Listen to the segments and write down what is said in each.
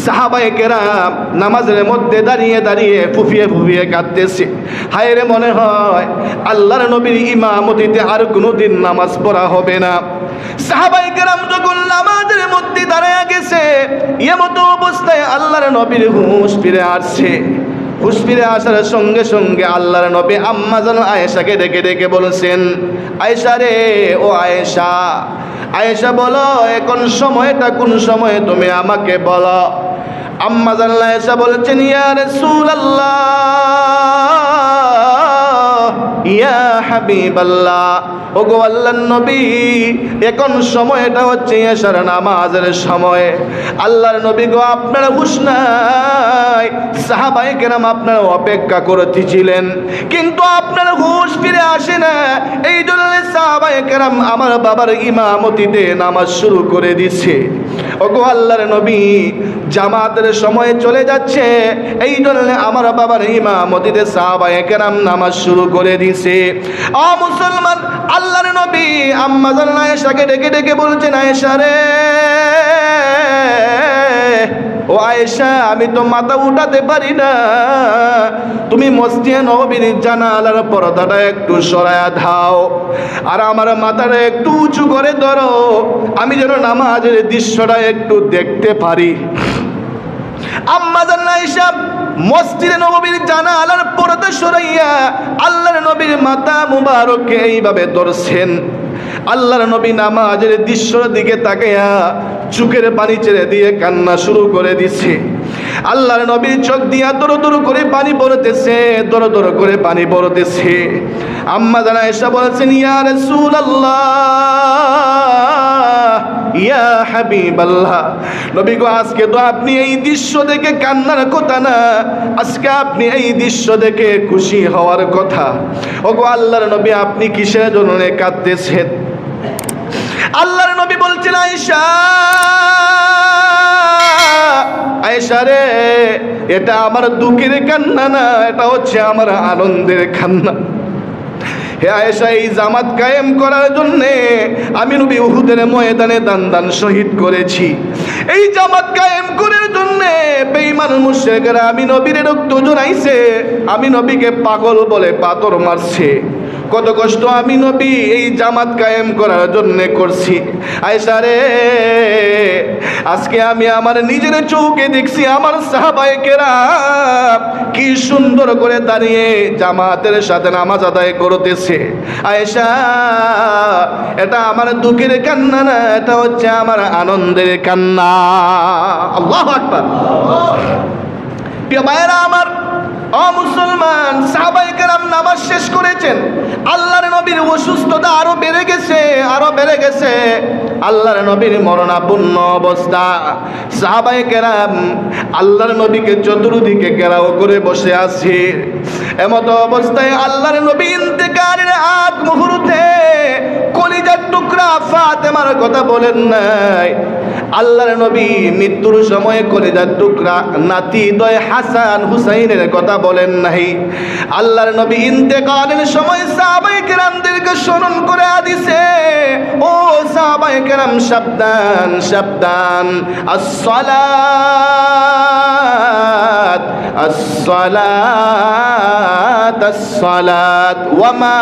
সাহাবায়ে কেরাম নামাজের মধ্যে দাঁড়িয়ে দাঁড়িয়ে ফুফিয়ে ফুফিয়ে কাঁদতেছে। হায় রে, মনে হয় আল্লাহর নবীর ইমামতিতে আর কোনোদিন নামাজ পড়া হবে না। সাহাবায়ে কেরাম যখন নামাজের মধ্যে দাঁড়িয়ে গেছে, এমতো অবস্থায় আল্লাহর নবীর হুঁশ ফিরে আসছে। হুঁশ ফিরে আসার সঙ্গে সঙ্গে আল্লাহর নবী আম্মা জান আয়েশাকে ডেকে ডেকে বলছেন, আয়েশা রে, ও আয়েশা, আয়েশা বলো এখন সময়টা কোন সময়ে তুমি আমাকে বলো। আম্মা জান আয়েশা বলছেন, ইয়া রাসূলুল্লাহ, ইয়া হাবিবাল্লাহ, ওগো আল্লাহর নবী, এখন সময়টা হচ্ছে এশার নামাজের সময়। আল্লাহর নবী গো, আপনার হুঁশ নাই, সাহাবায়ে কেরাম আপনার অপেক্ষা করতেছিলেন, কিন্তু আপনার হুঁশ ফিরে আসে না। এই জন্য সাহাবায়ে কেরাম আমার বাবার ইমামতিতে নামাজ শুরু করে দিচ্ছে। ওগো আল্লাহর নবী, জামাতের সময় চলে যাচ্ছে, এই জন্য আমার বাবার ইমামতিতে সাহাবায়ে কেরাম নামাজ শুরু করে দিছে। ও মুসলমান, আল্লাহর নবী আম্মা জান আয়েশাকে ডেকে ডেকে বলছেন, আয়েশা রে, ও আয়েশা, আমি তো মাথা উঠাতে পারি না, তুমি মসজিদে নববীর জানালার পর্দাটা একটু সরায়া দাও আর আমার মাথাটা একটু উঁচু করে ধরো, আমি যেন নামাজের দৃশ্যটা একটু দেখতে পারি। আম্মা জান আয়েশা মসজিদে নববীর জানালার পর্দা সরাইয়া আল্লাহর নবীর মাথা মুবারককে এইভাবে ধরছেন। আল্লাহর নবী নামাজের দৃশ্যের দিকে তাকাইয়া চোখের পানি ছেড়ে দিয়ে কান্না শুরু করে দিছে। আল্লাহর নবীর চোখ দিয়া দরো দরো করে পানি পড়তেছে, দরো দরো করে পানি পড়তেছে। আম্মা জান আয়েশা বলেছেন, ইয়া রাসূলুল্লাহ, ইয়া হাবিবাল্লাহ, নবী গো, আজকে তো আপনি এই দৃশ্য দেখে কান্নার কথা না, আজকে আপনি এই দৃশ্য দেখে খুশি হওয়ার কথা। ওগো আল্লাহর নবী, আপনি কিসের জন্য কাঁদতেছেন? আল্লাহর নবী বলছেন, আয়েশা, আয়েশা রে, এটা আমার দুঃখের কান্না না, এটা হচ্ছে আমার আনন্দের কান্না। হে আয়েশা, এই জামাত কায়েম করার জন্যে আমি নবী উহুদের ময়দানে দান শহীদ করেছি। এই জামাত কায়েম করার জন্যে বেঈমান মুশরিকরা আমি নবীর রক্ত জড়াইছে, আমি নবীকে পাগল বলে পাথর মারছে। কত কষ্ট আমি নবী এই জামাত কায়েম করার জন্য করছি। আয়েশা রে, আজকে আমি আমার নিজের চোখে দেখছি আমার সাহাবায়ে কেরাম কি সুন্দর করে দাঁড়িয়ে জামাতের সাথে নামাজ আদায় করতেছে। আয়েশা, এটা আমার দুঃখের কান্না না, এটা হচ্ছে আমার আনন্দের কান্না। আল্লাহু আকবার। প্রিয় ভাইরা আমার, ও মুসলমান, সাহাবায়ে কেরাম নামাজ শেষ করেছেন। আল্লাহর নবীর অসুস্থতা আরো বেড়ে গেছে, আরো বেড়ে গেছে। আল্লাহর নবীর মরণাপন্ন অবস্থা। সাহাবায়ে কেরাম আল্লাহর নবীকে চতুর্দিকে ঘেরাও করে বসে আছে। এমত অবস্থায় আল্লাহর নবী ইন্তেকালের আগ মুহূর্তে কলিজার টুকরা ফাতেমার কথা বলেন নাই। আল্লাহর নবী মৃত্যুর সময় কলিজার টুকরা নাতি দয় হাসান হুসাইনের কথা বলেন নাই। আল্লাহর নবী ইন্তেকালের সময় সাহাবায়ে কেরামদেরকে স্মরণ করে দিছে, ও সাহাবায়ে কেরাম, সাবধান সাবধান, আসসালাত আসসালাত আসসালাত ওয়া মা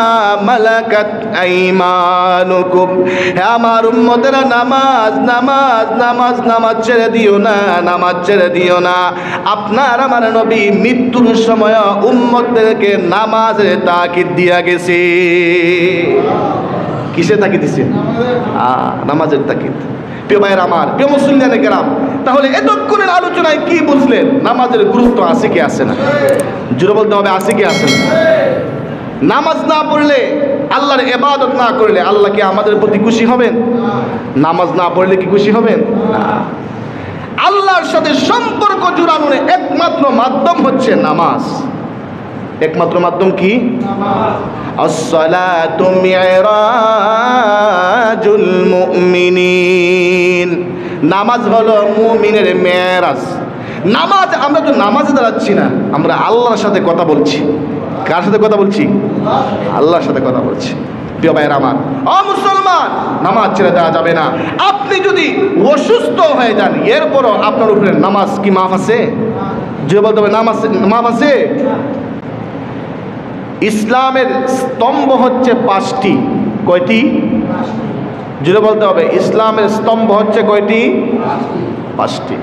মালাকাত আইমানুকুম। হে আমার উম্মতেরা, নামাজ নামাজ নামাজ নামাজ ছেড়ে দিও না, নামাজ ছেড়ে দিও না। আপনার আমার নবী মৃত্যুর সময় উম্মতদেরকে নামাজের তাকিদ দিয়া গেছে। কিসে তাকিদ দিছে? নামাজের তাকিদ। প্রিয় ভাইয়ের আমার, প্রিয় মুসলিম কেরাম, তাহলে এতক্ষণের আলোচনায় কি বুঝলেন? নামাজের গুরুত্ব আছে কি আছে না? জোরে বলতে হবে, আছে কি আছে না? নামাজ না পড়লে, আল্লাহর ইবাদত না করলে আল্লাহ কি আমাদের প্রতি খুশি হবেন? নামাজ না পড়লে কি খুশি হবেন? আল্লাহর সাথে সম্পর্ক জোড়ানোর একমাত্র মাধ্যম হচ্ছে নামাজ। একমাত্র মাধ্যম কি? আসসালাতু মিরাজুল মুমিনিন। নামাজ হলো মুমিনের মেরাজ। নামাজ, আমরা তো নামাজে দাঁড়াচ্ছি না, আমরা আল্লাহর সাথে কথা বলছি। কার সাথে কথা বলছি? আল্লাহর সাথে কথা বলছি। প্রিয় ভাইয়ের আমার, মুসলমান, নামাজ ছেড়ে দেওয়া যাবে না। আপনি যদি অসুস্থ হয়ে যান, এরপরও আপনার উপরে নামাজ কি মাফ আছে? যে বলতে হবে নামাজ মাফ আছে। ইসলামের স্তম্ভ হচ্ছে 5টি। কয়টি? জুড়ে বলতে হবে, ইসলামের স্তম্ভ হচ্ছে কয়টি? 5টি।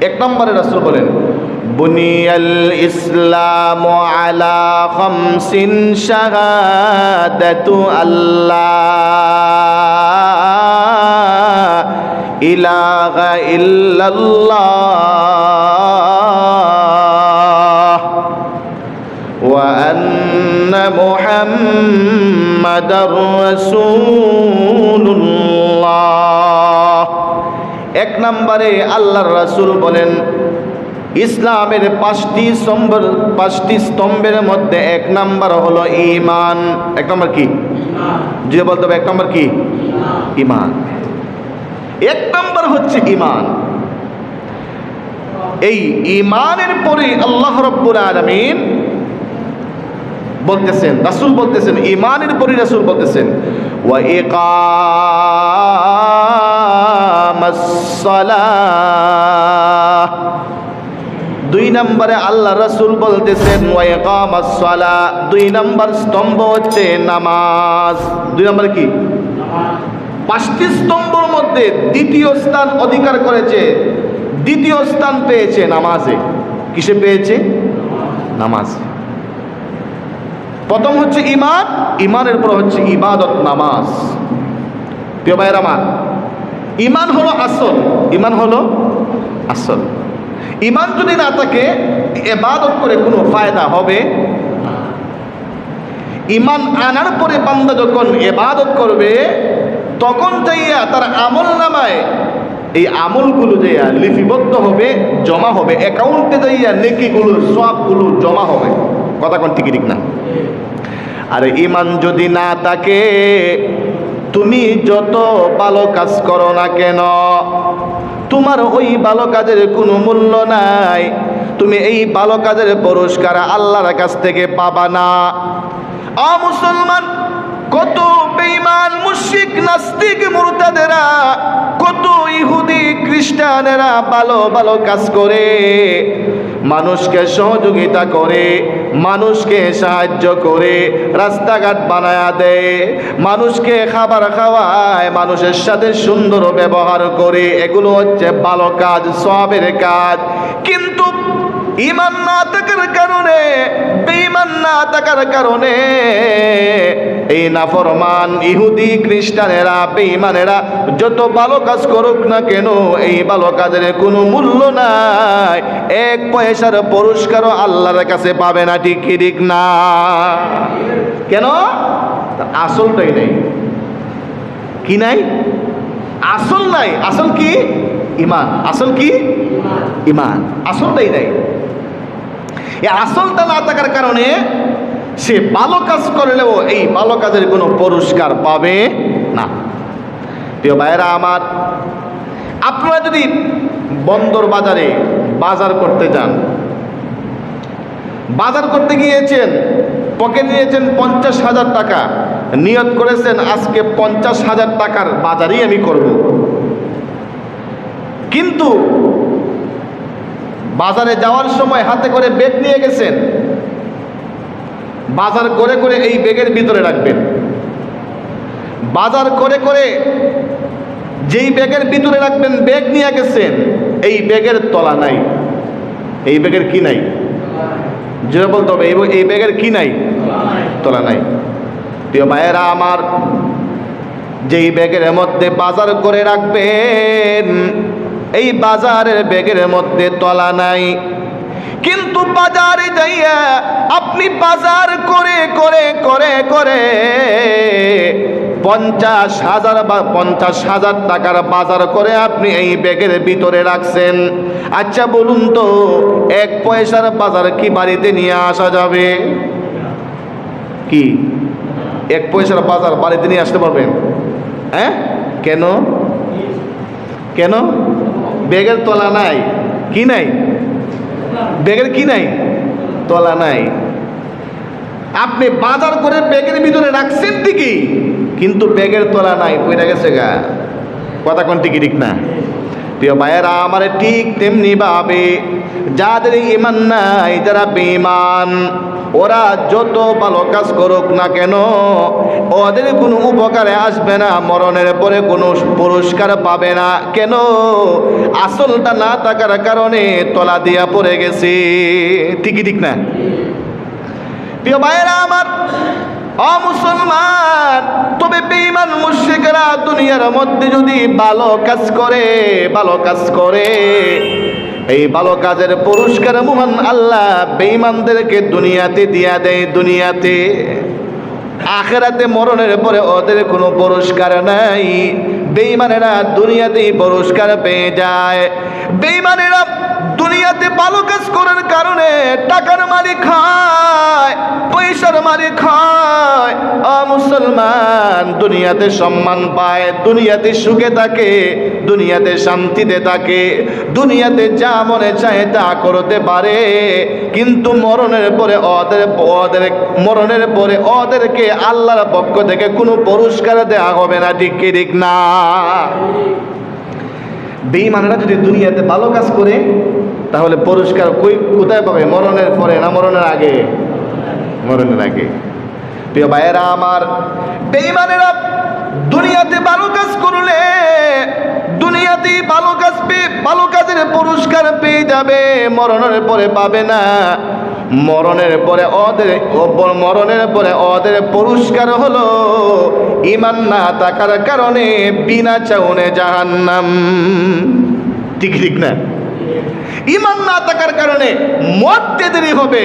1 নম্বরে রাসূল বলেন, বুনিয়াল ইসলামু আলা খামসিন শাহাদাতু আল্লাহ ইলাহা ইল্লাল্লাহ ওয়া আন্না মুহাম্মাদার রাসূলুল্লাহ। 1 নম্বরে আল্লাহর রাসূল বলেন, ইসলামের 5টি স্তম্ভের মধ্যে 1 নম্বর হলো ঈমান। 1 নম্বর কি? যে বলতে হবে 1 নম্বর কি? ঈমান। 1 নম্বর হচ্ছে ঈমান। এই ঈমানের পরে আল্লাহ রাব্বুল আলামিন বলতেছেন, রাসূল বলতেছেন, ঈমানের পরে রাসূল বলতেছেন, ওয়া ইকামাস সালাহ। 2 নম্বরে আল্লাহ রাসূল বলতেছেন, ওয়া ইকামাস সালাহ। 2 নম্বর স্তম্ভ হচ্ছে নামাজ। 2 নম্বর কি? নামাজ। 5টি স্তম্ভের মধ্যে দ্বিতীয় স্থান অধিকার করেছে, দ্বিতীয় স্থান পেয়েছে নামাজে। কিসে পেয়েছে? নামাজ। প্রথম হচ্ছে ঈমান, ঈমানের পর হচ্ছে ইবাদত, নামাজ। প্রিয় ভাইয়ের আমার, ঈমান হলো আসল, ঈমান হলো আসল। ঈমান যদি না থাকে, ইবাদত করে কোনো ফায়দা হবে না। ঈমান আনার পরে বান্দা যখন ইবাদত করবে, তখন যাইয়া তার আমল নামায় এই আমলগুলো যাইয়া লিপিবদ্ধ হবে, জমা হবে, অ্যাকাউন্টে যাইয়া নেকিগুলো, সওয়াবগুলো জমা হবে। কথা কোন ঠিক না? আর ঈমান যদি না থাকে, তুমি যত ভালো কাজ করো না কেন, তোমার ওই ভালো কাজের কোনো মূল্য নাই। তুমি এই ভালো কাজের পুরস্কার আল্লাহর কাছ থেকে পাবা না। মুসলমান, কত বেঈমান, মুশরিক, নাস্তিক, মুরতাদেরা, কত ইহুদি খ্রিস্টানেরা ভালো ভালো কাজ করে, মানুষকে সহযোগিতা করে, মানুষকে সাহায্য করে, রাস্তাঘাট বানায়া দেয়, মানুষকে খাবার খাওয়ায়, মানুষের সাথে সুন্দর ব্যবহার করে। এগুলো হচ্ছে ভালো কাজ, সওয়াবের কাজ। কিন্তু ঈমান না থাকার কারণে, বেঈমান না থাকার কারণে এই নাফরমান ইহুদি খ্রিস্টানেরা, বেঈমানেরা যত ভালো কাজ করুক না কেন, এই ভালো কাজের কোনো মূল্য নাই। 1 পয়সার পুরস্কারও আল্লাহর কাছে পাবে না। ঠিক কি ঠিক না? কেন? আসলটাই নেই। কি নাই? আসল নাই। আসল কি? ঈমান। আসল কি? ঈমান। আসলটাই নাই। এই আসলটা না থাকার কারণে সে ভালো কাজ করলেও এই ভালো কাজের কোনো পুরস্কার পাবে না। প্রিয় ভাইয়েরা আমার, আপনারা যদি বন্দর বাজারে বাজার করতে যান, বাজার করতে গিয়েছেন, পকেটে নিয়েছেন 50,000 টাকা, নিয়ত করেছেন আজকে 50,000 টাকার বাজারই আমি করব। কিন্তু বাজারে যাওয়ার সময় হাতে করে ব্যাগ নিয়ে গেছেন, বাজার করে করে এই ব্যাগের ভিতরে রাখবেন। বাজার করে করে যেই ব্যাগের ভিতরে রাখবেন, ব্যাগ নিয়ে গেছেন, এই ব্যাগের তলা নাই। এই ব্যাগের কি নাই? যেটা বলতে হবে, এই ব্যাগের কি নাই? তলা নাই। প্রিয় ভাইয়েরা আমার, যেই ব্যাগের মধ্যে বাজার করে রাখবেন, এই বাজারের ব্যাগের মধ্যে তলা নাই। কিন্তু বাজারে যাইয়া আপনি বাজার করে করে করে করে 50,000 বা 50,000 টাকার বাজার করে আপনি এই ব্যাগের ভিতরে রাখছেন। আচ্ছা বলুন তো, 1 পয়সার বাজার কি বাড়িতে নিয়ে আসা যাবে? কি 1 পয়সার বাজার বাড়িতে নিয়ে আসতে পারবেন? হ্যাঁ? কেন? কেন? ব্যাগের তলা নাই। কি নাই? ব্যাগের কি নাই? তলা নাই। আপনি বাজার করে ব্যাগের ভিতরে রাখছেন ঠিকই, কিন্তু ব্যাগের তলা নাই, পড়ে গেছে গা। কথা কোন ঠিকই ঠিক না? প্রিয় ভাইয়েরা আমার, ঠিক তেমনি ভাবে যাদের ঈমান নাই, যারা বেঈমান, ওরা যত ভালো কাজ করুক না কেন ওদের কোনো উপকারে আসবে না, মরণের পরে কোনো পুরস্কার পাবে না। কেন? আসলটা না থাকার কারণে তলা দিয়া পড়ে গেছে। ঠিকই ঠিক না? প্রিয় ভাইয়েরা আমার, মুসলমান, তবে বেঈমান মুশরিকরা দুনিয়ার মধ্যে যদি ভালো কাজ করে এই ভালো কাজের পুরস্কার মহান আল্লাহ বেঈমানদেরকে দুনিয়াতে দিয়া দেয়। দুনিয়াতে, আখিরাতে মরণের পরে ওদের কোনো পুরস্কার নাই। বেঈমানেরা দুনিয়াতেই পুরস্কার পেয়ে যায়। বেঈমানেরা দুনিয়াতে ভালো কাজ করার কারণে টাকার মালিক হয়, পয়সার মালিক হয়। মুসলমান, দুনিয়াতে সম্মান পায়, দুনিয়াতে সুখে থাকে, দুনিয়াতে শান্তিতে থাকে, দুনিয়াতে যা মনে চায় তা করতে পারে, কিন্তু মরণের পরে ওদেরকে আল্লাহর পক্ষ থেকে কোনো পুরস্কার দেওয়া হবে না। ঠিক কি ঠিক না? বেঈমানেরা যদি দুনিয়াতে ভালো কাজ করে তাহলে পুরস্কার কোথায় পাবে? মরণের পরে না মরণের আগে? মরণের আগে। প্রিয় ভাইয়েরা আমার, বেঈমানেরা দুনিয়াতে ভালো কাজ করলে দুনিয়াতে ভালো কাজের পুরস্কার পেয়ে যাবে, মরণের পরে পাবে না। মরণের পরে ওদের পুরস্কার হলো ঈমান না থাকার কারণে বিনা চাউনে জাহান্নাম। ঠিক ঠিক না? ঈমান না থাকার কারণে মরতে দেরি হবে,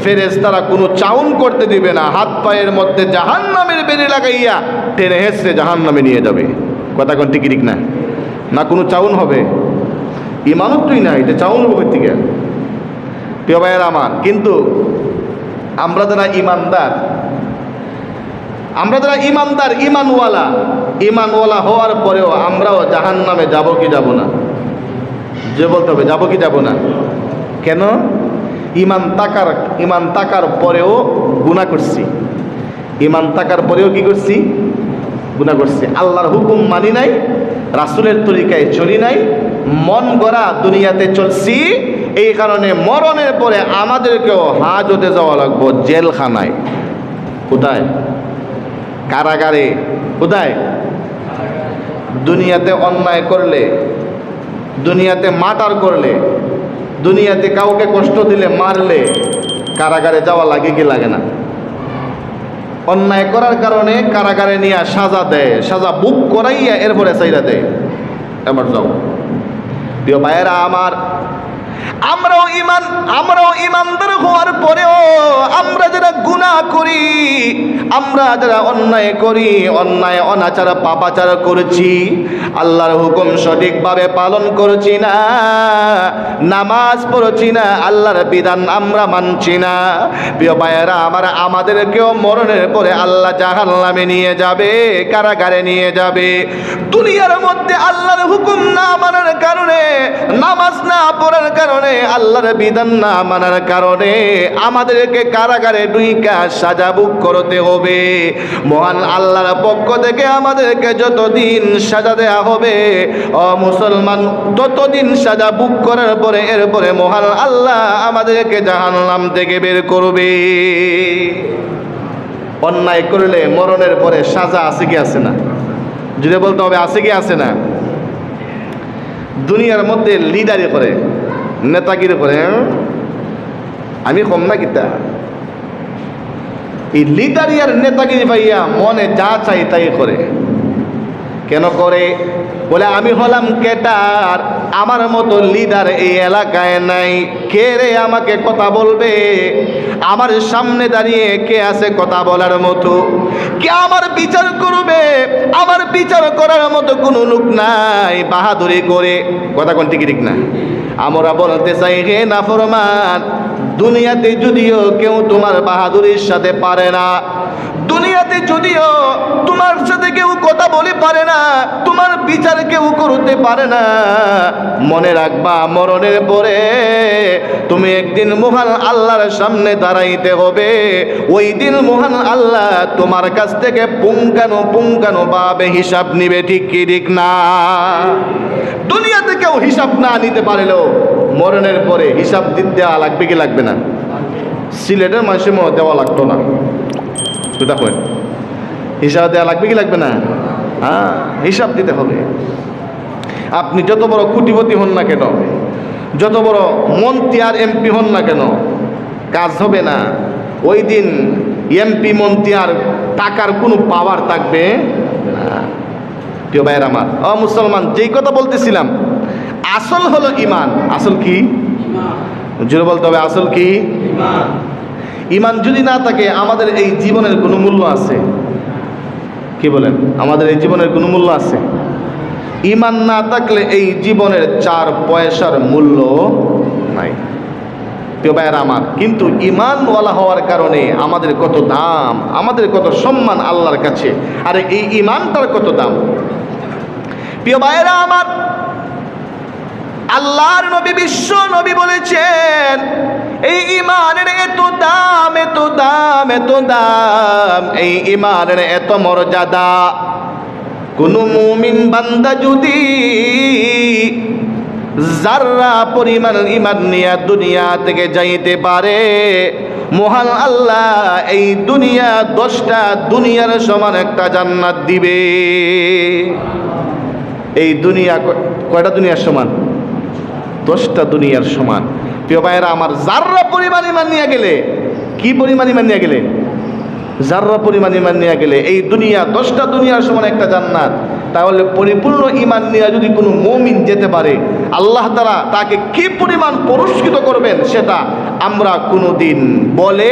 ফেরেশতারা কোনো চাউন করতে দিবে না, হাত পায়ের মধ্যে জাহান্নামের বেড়ি লাগাইয়া টেনে হেসে জাহান্নামে নিয়ে যাবে। কথা কোন ঠিক ঠিক না? না কোনো চাউন হবে? ঈমানতই না, এটা চাউন হবে থেকে। প্রিয় ভাইয়েরা আমার, কিন্তু আমরা যারা ইমানদার, ইমানওয়ালা হওয়ার পরেও আমরাও জাহান্নামে যাব কি যাব না? যে বলতে হবে, যাব কি যাব না? কেন? ইমান থাকার পরেও গুনাহ করছি। ইমান থাকার পরেও কি করছি? গুনাহ করছি। আল্লাহর হুকুম মানি নাই, রাসূলের তরিকায় চলি নাই, মন গড়া দুনিয়াতে চলছি। এই কারণে মরণের পরে আমাদেরকেও হাজতে যাওয়া লাগবো, জেলখানায়। কোথায়? কারাগারে। কোথায়? দুনিয়াতে অন্যায় করলে, দুনিয়াতে মার্ডার করলে, দুনিয়াতে কাউকে কষ্ট দিলে, মারলে কারাগারে যাওয়া লাগে কি লাগে না? অন্যায় করার কারণে কারাগারে নিয়ে সাজা দেয়, সাজা বুক করাইয়া এরপরে চাইরা দেয়, এবার যাও। প্রিয় ভাইয়েরা আমার, আমরাও ইমানদার হওয়ার পরেও আমরা যারা গুনাহ করি, আমরা যারা অন্যায় করি, অন্যায় অনাচার পাপাচার করেছি, আল্লাহর হুকুম সঠিকভাবে পালন করছি না, নামাজ পড়ছি না, আল্লাহর বিধান আমরা মানছি না, প্রিয় ভাইয়েরা আমার, আমাদেরকেও মরণের পরে আল্লাহ জাহান্নামে নিয়ে যাবে, কারাগারে নিয়ে যাবে। দুনিয়ার মধ্যে আল্লাহর হুকুম না মানার কারণে, নামাজ না পড়ার কারণে, আল্লাহর বিধান না মানার কারণে আমাদেরকে কারাগারে ডুইকা সাজা ভোগ করতে হবে। মহান আল্লাহর পক্ষ থেকে আমাদেরকে যতদিন সাজা দেয়া হবে, মুসলমান, ততদিন সাজা ভোগ করার পরে এরপরে মহান আল্লাহ আমাদেরকে জাহান্নাম থেকে বের করবে। অন্যায় করলে মরণের পরে সাজা আছে কি আছে না? যদি বলতে হবে আছে কি আছে না? দুনিয়ার মধ্যে লিডারি করে, নেতাগিরি করে, আমি কম না কিতা? এই লিডারি আর নেতাগিরি পাইয়া মনে যা চাই তাই করে। কেন করে? বলে আমি হলাম ক্যাডার, আমার মতো লিডার এই এলাকায় নাই। কে রে আমাকে কথা বলবে? আমার সামনে দাঁড়িয়ে কে আছে কথা বলার মতো? কে আমার বিচার করবে? আমার বিচার করার মতো কোনো লোক নাই। বাহাদুরি করে, কথা কোন ঠিক ঠিক না? আমরা বলতে চাই, হে নাফরমান, দুনিয়াতে যদিও কেউ তোমার বাহাদুরির সাথে পারে না, দুনিয়াতে যদিও তোমার সাথে কেউ কথা বলে পারে না, তোমার বিচার কেউ করতে পারে না, মনে রাখবা মরণের পরে তুমি একদিন মহান আল্লাহর সামনে দাঁড়াইতে হবে। ওই দিন মহান আল্লাহ তোমার কাছ থেকে পুঙ্খানু ভাবে হিসাব নিবে, ঠিক কি ঠিক না? দুনিয়াতে কেউ হিসাব না নিতে পারলেও মরণের পরে হিসাব দিতে দেওয়া লাগবে কি লাগবে না? সিলেটের মানুষের মনে দেওয়া লাগতো না, দেখেন হিসাব দেওয়া লাগবে কি লাগবে না? হ্যাঁ, হিসাব দিতে হবে। আপনি যত বড় কোটিপতি হন না কেন, যত বড় মন্ত্রী আর এমপি হন না কেন, কাজ হবে না। ওই দিন এমপি মন্ত্রী আর টাকার কোনো পাওয়ার থাকবে না। প্রিয় ভাইয়ের আমার, মুসলমান, যেই কথা বলতেছিলাম, আসল হলো ইমান। আসল কি? জোরে বলতে হবে, আসল কি? ইমান যদি না থাকে আমাদের এই জীবনের কোনো মূল্য আছে? কি বলেন, আমাদের এই জীবনের কোনো মূল্য আছে? ইমান না থাকলে এই জীবনের 4 পয়সার মূল্য নাই। প্রিয় ভাইয়েরা আমার, কিন্তু ইমানওয়ালা হওয়ার কারণে আমাদের কত দাম, আমাদের কত সম্মান আল্লাহর কাছে। আর এই ইমানটার কত দাম। প্রিয় ভাইয়েরা আমার, আল্লাহর নবী, বিশ্ব নবী বলেছেন, এই ইমানের এত দাম, এত দাম, এত দাম, এই ইমানের এত মর্যাদা, কোন মুমিন বান্দা যদি যাররা পরিমাণ ইমান নিয়ে দুনিয়া থেকে যাইতে পারে, মহান আল্লাহ এই দুনিয়া 10টা দুনিয়ার সমান একটা জান্নাত দিবে। এই দুনিয়া কয়টা দুনিয়ার সমান? 10টা দুনিয়ার সমান। প্রিয় ভাইয়েরা আমার, যাররা পরিমাণ ইমান নিয়ে গেলে, কি পরিমাণ ইমান নিয়ে গেলে? যাররা পরিমাণ ইমান নিয়ে গেলে এই দুনিয়া 10টা দুনিয়ার সমান একটা জান্নাত। তাহলে পরিপূর্ণ ইমান নিয়ে যদি কোনো মুমিন যেতে পারে, আল্লাহ তাআলা তাকে কি পরিমাণ পুরস্কৃত করবেন সেটা আমরা কোনোদিন বলে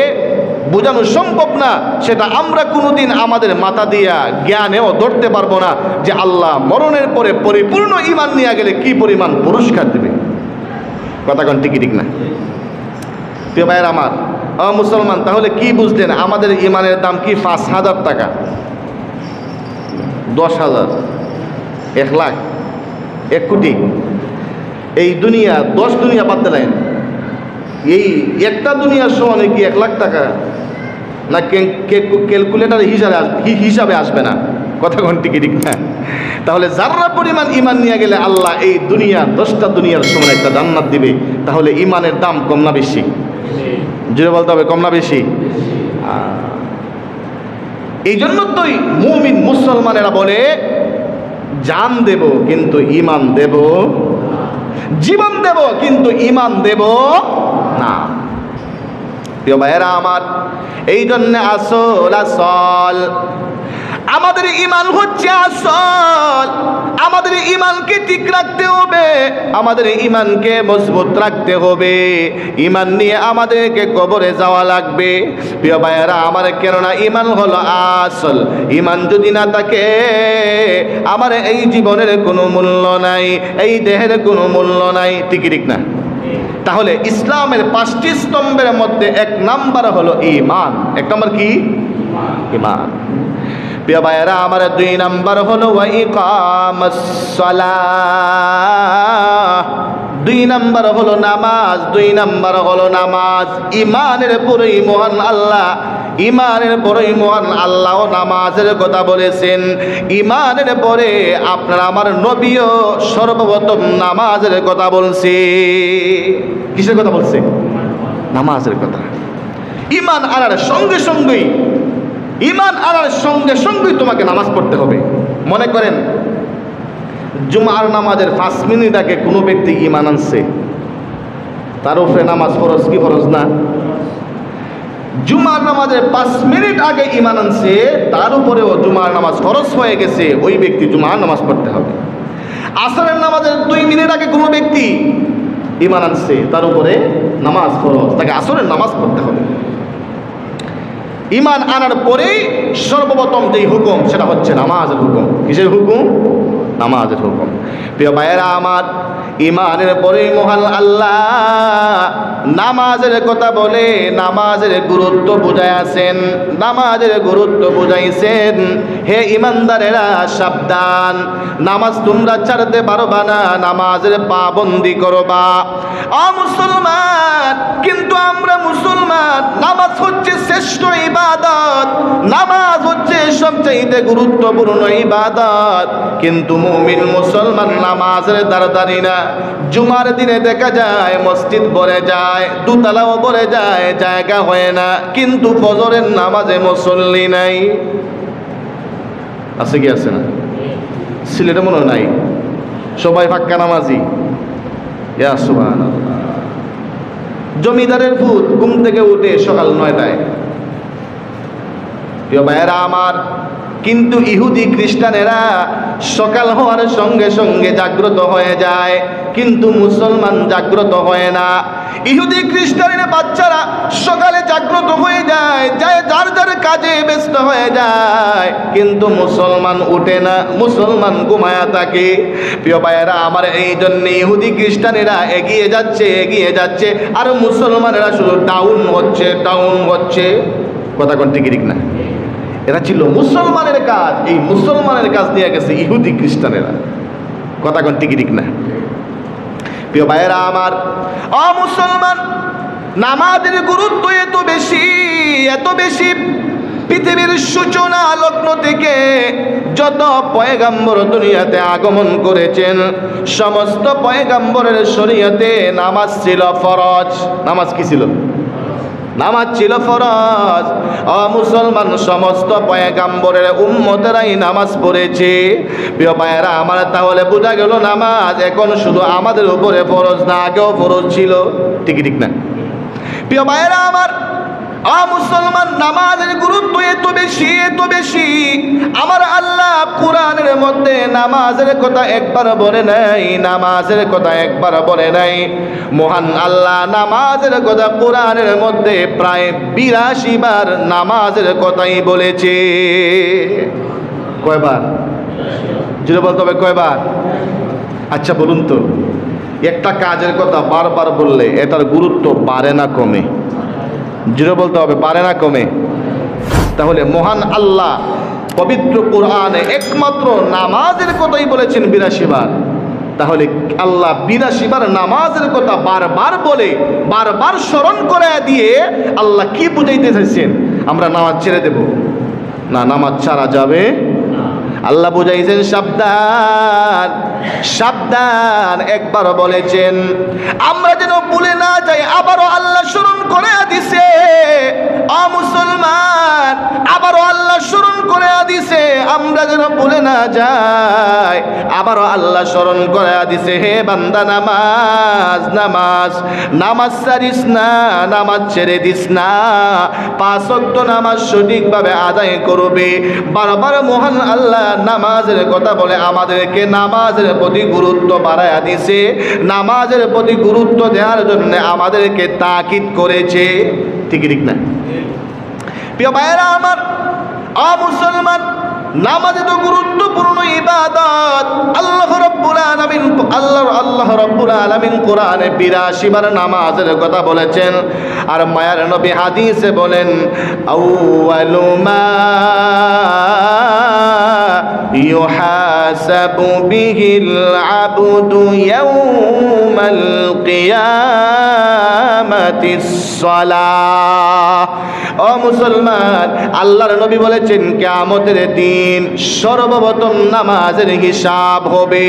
বোঝানো সম্ভব না। সেটা আমরা কোনোদিন আমাদের মাথা দিয়া জ্ঞানেও ধরতে পারবো না যে আল্লাহ মরণের পরে পরিপূর্ণ ইমান নিয়ে গেলে কি পরিমাণ পুরস্কার দেবে। কথা কোন ঠিক ঠিক না? প্রিয় ভাইয়ের আমার, মুসলমান, তাহলে কি বুঝলেন? আমাদের ইমানের দাম কি? 5,000 টাকা, 10,000, 1 লাখ, 1 কোটি। এই দুনিয়া 10 দুনিয়া বাদ দিলেন, এই একটা দুনিয়ার সমানে কি 1 লাখ টাকা? না ক্যালকুলেটার হিসাবে আসবে না। কথা কোন ঠিক ঠিক না? তাহলে যারা পরিমাণ ইমান নিয়ে গেলে আল্লাহ এই দুনিয়া 10টা দুনিয়ার সমান একটা জান্নাত দিবে। তাহলে ইমানের দাম কম না বেশি? জুড়ে বলতে হবে, কম না বেশি? এই জন্য তোই মুমিন মুসলমানেরা বলে, জান দেব কিন্তু ইমান দেব, জীবন দেব কিন্তু ইমান দেব না। প্রিয় ভাইয়েরা আমার, এই জন্য আসল আমাদের ইমান হচ্ছে আসল। আমাদের ইমানকে ঠিক রাখতে হবে, আমাদের ইমানকে মজবুত রাখতে হবে। ইমান নিয়ে আমাদেরকে কবরে যাওয়া লাগবে। প্রিয় ভাইয়েরা আমার, কেননা ইমান হলো আসল। ইমান যদি না থাকে আমার এই জীবনের কোনো মূল্য নাই, এই দেহের কোনো মূল্য নাই। ঠিক ঠিক না? তাহলে ইসলামের 5টি স্তম্ভের মধ্যে 1 নাম্বার হলো ঈমান। 1 নাম্বার কি? ঈমান। প্রিয় ভাইয়েরা আমার, 2 নাম্বার হলো ওয়া ইকামাস সালাহ। 2 নাম্বার হলো নামাজ। 2 নাম্বার হলো নামাজ। ঈমানের পরেই মহান আল্লাহ, ঈমানের পরেই মহান আল্লাহ নামাজের কথা বলেছেন। ঈমানের পরে আপনার আমার নবীও সর্বপ্রথম নামাজের কথা বলছে। কিসের কথা বলছে? নামাজের কথা। ঈমান আনার সঙ্গে সঙ্গেই, ঈমান আনার সঙ্গে সঙ্গেই তোমাকে নামাজ পড়তে হবে। মনে করেন জুমার নামাজের 5 মিনিট আগে কোনো ব্যক্তি ঈমান আনছে, তার উপরে নামাজ ফরজ কি ফরজ না? জুমার নামাজের 5 মিনিট আগে ঈমান আনছে, তার উপরেও জুমার নামাজ ফরজ হয়ে গেছে, ওই ব্যক্তি জুমার নামাজ পড়তে হবে। আসরের নামাজের 2 মিনিট আগে কোনো ব্যক্তি ঈমান আনছে, তার উপরে নামাজ ফরজ, তাকে আসরের নামাজ পড়তে হবে। ঈমান আনার পরেই সর্বপ্রথম যেই হুকুম সেটা হচ্ছে নামাজের হুকুম। কিসের হুকুম? নামাজের হুকুম। প্রিয় ভাইয়েরা আমার, ইমানের পরে মহান আল্লাহ নামাজের কথা বলে নামাজের গুরুত্ব বুঝাইছেন, নামাজের গুরুত্ব বুঝাইছেন। হে ইমানদারেরা সাবধান, নামাজ তোমরা ছাড়তে পারবা না, নামাজের পাবন্দি করবা। মুসলমান, কিন্তু আমরা মুসলমান, নামাজ হচ্ছে শ্রেষ্ঠ ইবাদত, নামাজ হচ্ছে সবচেয়ে গুরুত্বপূর্ণ ইবাদত, কিন্তু মুমিন মুসলমান নামাজের দ্বারদারি না। জুমার দিনে দেখা যায় মসজিদ ভরে যায়, দুতলাও ভরে যায়, জায়গা হয় না, কিন্তু ফজরের নামাজে মুসল্লি নাই। আছে কি আছে না? সিলেটে মনে নাই, সবাই ফাক্কা নামাজি। ইয়া সুবহানাল্লাহ। জমিদারের ভূত ঘুম থেকে উঠে সকাল 9টায়। প্রিয় ভাইয়েরা আমার, কিন্তু ইহুদি খ্রিস্টানেরা সকাল হওয়ার সঙ্গে সঙ্গে জাগ্রত হয়ে যায়, কিন্তু মুসলমান জাগ্রত হয় না। ইহুদি খ্রিস্টানের বাচ্চারা সকালে জাগ্রত হয়ে যায়, যার যার কাজে ব্যস্ত হয়ে যায়, কিন্তু মুসলমান উঠে না, মুসলমান ঘুমায়া থাকে। প্রিয় ভাইয়েরা আমার, এই জন্য ইহুদি খ্রিস্টানেরা এগিয়ে যাচ্ছে, এগিয়ে যাচ্ছে, আর মুসলমানেরা শুধু ডাউন হচ্ছে, ডাউন হচ্ছে। কথা কোন ঠিক না? এরা ছিল মুসলমানের কাজ, এই মুসলমানের কাজ নিয়ে গেছে ইহুদি খ্রিস্টানেরা। কথা কোন ঠিক না? প্রিয় ভাইয়েরা আমার, মুসলমান, নামাজের গুরুত্ব এত বেশি, এত বেশি, পৃথিবীর সূচনা লগ্ন থেকে যত পয়গাম্বর দুনিয়াতে আগমন করেছেন, সমস্ত পয়গাম্বরের শরীয়তে নামাজ ছিল ফরজ। নামাজ কি ছিল? নামাজ ছিল ফরজ। মুসলমান সমস্ত পয়গাম্বরের উম্মতেরাই নামাজ পড়েছে। প্রিয় ভাইয়েরা আমার, তাহলে বোঝা গেল নামাজ এখন শুধু আমাদের উপরে ফরজ না, আগেও ফরজ ছিল। ঠিক না? প্রিয় ভাইয়েরা আমার, মুসলমান, নামাজের গুরুত্ব এত বেশি, এত বেশি, আমার আল্লাহ কোরআনের মধ্যে নামাজের কথা একবার বলে নাই, নামাজের কথা একবার বলে নাই। মহান আল্লাহ নামাজের কথা কোরআনের মধ্যে প্রায় 82 বার নামাজের কথাই বলেছে। কয়বার? যদি বলতে হবে কয়বার? আচ্ছা বলুন তো, একটা কাজের কথা বারবার বললে এটার গুরুত্ব বাড়ে না কমে? জিরো বলতে হবে, পারে না কমে? তাহলে মহান আল্লাহ পবিত্র কোরআনে একমাত্র নামাজের কথাই বলেছেন 82 বার। তাহলে আল্লাহ 82 বার নামাজের কথা বারবার বলে, বারবার স্মরণ করে দিয়ে আল্লাহ কি বুঝাইতে চাইছেন? আমরা নামাজ ছেড়ে দেব না, নামাজ ছাড়া যাবে। আল্লাহ বুঝাইছেন সাবধান, সাবধান। একবার বলেছেন আমরা যেন ভুলে না যাই, আবারও আল্লাহ স্মরণ করে দিছে। মুসলমান, আবারও আল্লাহ স্মরণ করে দিছে, আমরা যেন ভুলে না যাই, আবারও আল্লাহ স্মরণ করে দিছে। হে বান্দা, নামাজ, নামাজ, নামাজ ছাড়িস না, নামাজ ছেড়ে দিস না। 5 ওয়াক্ত নামাজ সঠিকভাবে আদায় করবে। বারবার মহান আল্লাহ নামাজের কথা বলে আমাদেরকে নামাজের প্রতি গুরুত্ব বাড়ায়া দিছে, নামাজের প্রতি গুরুত্ব দেওয়ার জন্য আমাদেরকে তাকিদ করেছে। ঠিক না? প্রিয় ভাইয়েরা আমার, মুসলমান, নামাজ তো গুরুত্বপূর্ণ ইবাদত। আল্লাহ রাব্বুল আলামিন, আল্লাহ রাব্বুল আলামিন কোরআনে 82 বার নামাজের কথা বলেছেন। আর মায়ার নবী হাদিসে বলেন, আউয়ালু মা ইউহাসাবু বিহিল আবদু ইয়াউমাল কিয়ামাতিস সালাহ। ও মুসলমান, আল্লাহর নবী বলেছেন কিয়ামতের দিন সর্বপ্রথম নামাজের হিসাব হবে।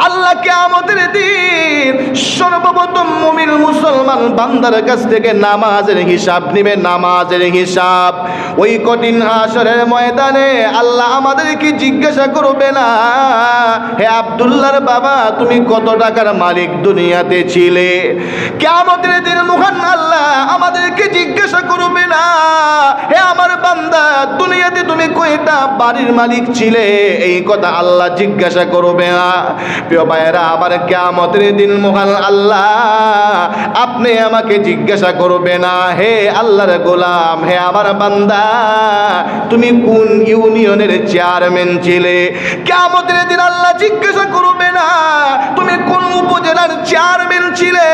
আল্লাহ কিয়ামতের দিন সর্বপ্রথম মুমিন মুসলমান বান্দার কাছ থেকে নামাজের হিসাব নেবে, নামাজের হিসাব। ওই কঠিন হাসরের ময়দানে আল্লাহ আমাদেরকে জিজ্ঞাসা করবে না, হে আব্দুল্লাহর বাবা তুমি কত টাকার মালিক দুনিয়াতে ছিলে। কিয়ামতের দিন মহান আল্লাহ আমাদেরকে জিজ্ঞাসা করবে না, হে আমার বান্দা দুনিয়াতে তুমি কয়টা বাড়ির মালিক ছিলে, এই কথা আল্লাহ জিজ্ঞাসা করবে না। প্রিয় ভাইয়েরা, আবার কিয়ামতের দিন মহান আল্লাহ আপনি আমাকে জিজ্ঞাসা করবে না, হে আল্লাহর গোলাম, হে আমার বান্দা তুমি কোন ইউনিয়নের চেয়ারম্যান ছিলে। কিয়ামতের দিন আল্লাহ জিজ্ঞাসা করবে না তুমি কোন উপজেলার চেয়ারম্যান ছিলে,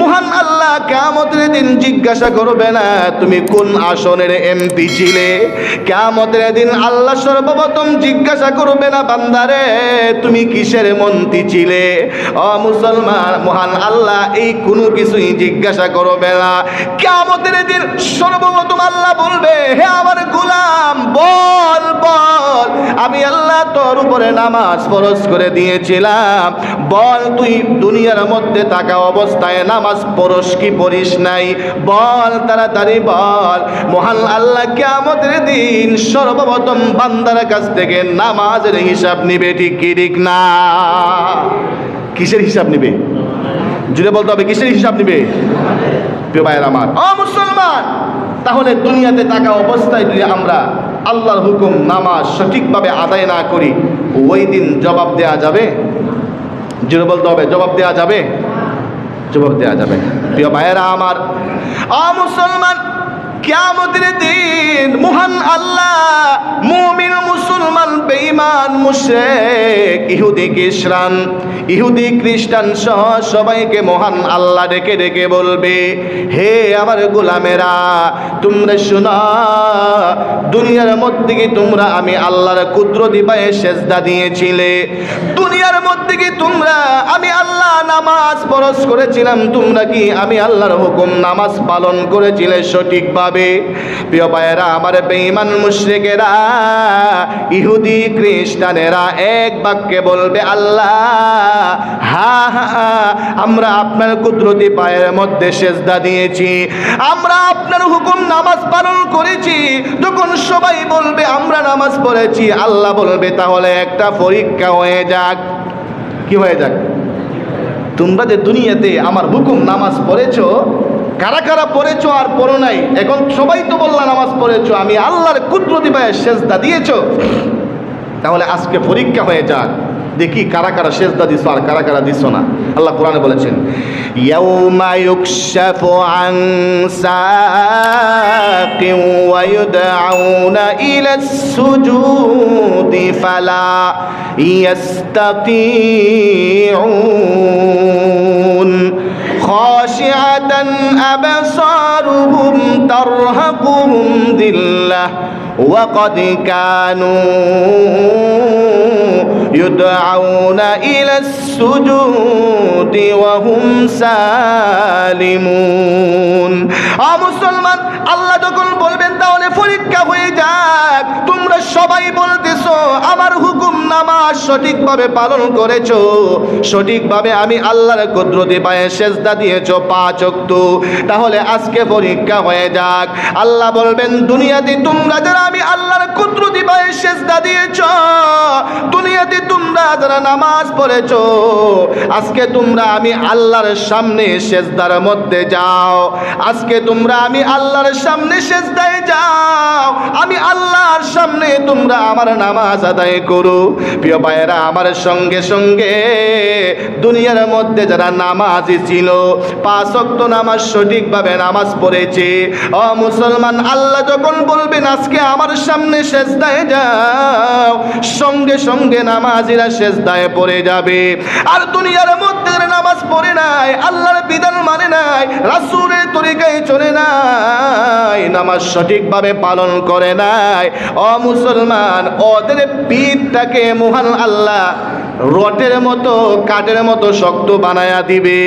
মহান আল্লাহ কিয়ামতের দিন জিজ্ঞাসা করবে না তুমি কোন আসনের এমপি ছিলে। কিয়ামতের দিন আল্লাহ সর্বপ্রথম জিজ্ঞাসা করবে না বান্দারে তুমি কিসের মন্ত্রী ছিলে। ও মুসলমান, মহান আল্লাহ এই কোনো কিছুই জিজ্ঞাসা করবে না। কিয়ামতের দিন সর্বপ্রথম আল্লাহ বলবে হে আমার গোলাম বল বল, আমি আল্লাহ তোর উপরে নামাজ ফরজ করে দিয়েছিলাম, বল তুই দুনিয়ার মধ্যে থাকা অবস্থায় নামাজ পড়স কি পড়িস নাই, বল তাড়াতাড়ি বল। মহান আল্লাহ কিয়ামতের দিন সর্বপ্রথম বান্দার কাছ থেকে নামাজের হিসাব নিবে, ঠিক কি ঠিক না? কিসের হিসাব নিবে? জুড়ে বলতে হবে, কিসের হিসাব নিবে? প্রিয় ভাইয়ের আমার, ও মুসলমান, তাহলে দুনিয়াতে থাকা অবস্থায় যদি আমরা আল্লাহর হুকুম নামাজ সঠিকভাবে আদায় না করি, ওই দিন জবাব দেয়া যাবে? জুড়ে বলতে হবে, জবাব দেয়া যাবে? জবাব দেয়া যাবে। প্রিয় ভাইয়েরা আমার, ও মুসলমান, কিয়ামতের দিন মহান আল্লাহ মুমিন মুসলমান বেঈমান মুশরিক ইহুদি খ্রিস্টান সহ সবাইকে মহান আল্লাহ ডেকে ডেকে বলবে হে আমার গোলামেরা তোমরা শোনো, দুনিয়ার মধ্যে কি তোমরা আমি আল্লাহর কুদরতি পায়ে সেজদা দিয়েছিলে? দুনিয়ার মধ্যে কি তোমরা আমি আল্লাহ নামাজ ফরজ করেছিলাম, তোমরা কি আমি আল্লাহর হুকুম নামাজ পালন করেছিলে সঠিকভাবে? প্রিয় ভাইয়েরা আমার, বেঈমান মুশরিকেরা ইহুদি খ্রিস্টানেরা এক বাক্যে বলবে আল্লাহ হ্যাঁ হ্যাঁ আমরা আপনার কুদরতি পায়ের মধ্যে সেজদা দিয়েছি, আমরা আপনার হুকুম নামাজ পালন করেছি। যখন সবাই বলবে আমরা নামাজ পড়েছি, আল্লাহ বলবে তাহলে একটা পরীক্ষা হয়ে যাক। কি হয়ে যাক? তোমরা যে দুনিয়াতে আমার হুকুম নামাজ পড়েছো, কারা কারা পড়েছো আর পড়ো নাই, এখন সবাই তো বললা নামাজ পড়েছো, আমি আল্লাহর কুদরতি পায়ে সেজদা দিয়েছো, তাহলে আজকে পরীক্ষা হয়ে যাক, দেখি কারা কারা সেজদা দিছো আর কারা কারা দিছো না। আল্লাহ কোরআনে বলেছেন ইয়াউমা ইউকশাফু আন সাকিন ওয়া ইউদআউনা ইলাস সুজুদি ফালা ইয়াস্তাতিউন খাশিআতান আবসারুহুম তারহাকুহুম দিল্লাহ ওয়া ক্বাদ কানু ইউদআউনা ইলাস সুজুদি ওয়া হুম সালিমুন। মুসলমান, আল্লাহ যখন বলবেন তাহলে পরীক্ষা হয়ে যাক, তোমরা সবাই বলতেছো আমার হুকুম নামাজ সঠিকভাবে পালন করেছো, সঠিকভাবে আমি আল্লাহর কুদরতি পায়ে সেজদা দিয়েছো 5 ওয়াক্ত, তাহলে আজকে পরীক্ষা হয়ে যাক। আল্লাহ বলবেন দুনিয়াতে তোমরা যারা আমি আল্লাহর কুদরতি পায়ে সেজদা দিয়েছো, দুনিয়াতে তোমরা যারা নামাজ পড়েছো, আজকে তোমরা আমি আল্লাহর সামনে সেজদার মধ্যে যাও, আজকে তোমরা আমি আল্লাহর সামনে সেজদায় যাও, আমি আল্লাহর সামনে তোমরা আমার নামাজ আদায় করো। প্রিয় ভাইয়েরা আমার, সঙ্গে সঙ্গে দুনিয়ার মধ্যে যারা নামাজি ছিল, 5 ওয়াক্ত নামাজ সঠিকভাবে নামাজ পড়েছে, ও মুসলমান, আল্লাহ যখন বলবেন আজকে আমার সামনে সেজদায় যাও, সঙ্গে সঙ্গে নামাজিরা সেজদায় পড়ে যাবে। আর দুনিয়ার মধ্যে নামাজ পড়ে নাই, আল্লাহর বিধান মানে নাই, রাসূলের তরিকায় চলে নাই, নামাজ সঠিকভাবে পালন করে নাই, ও মুসলমান, ওদের পিঠটাকে মহান আল্লাহ রটের মতো কাঠের মতো শক্ত বানায়া দিবে,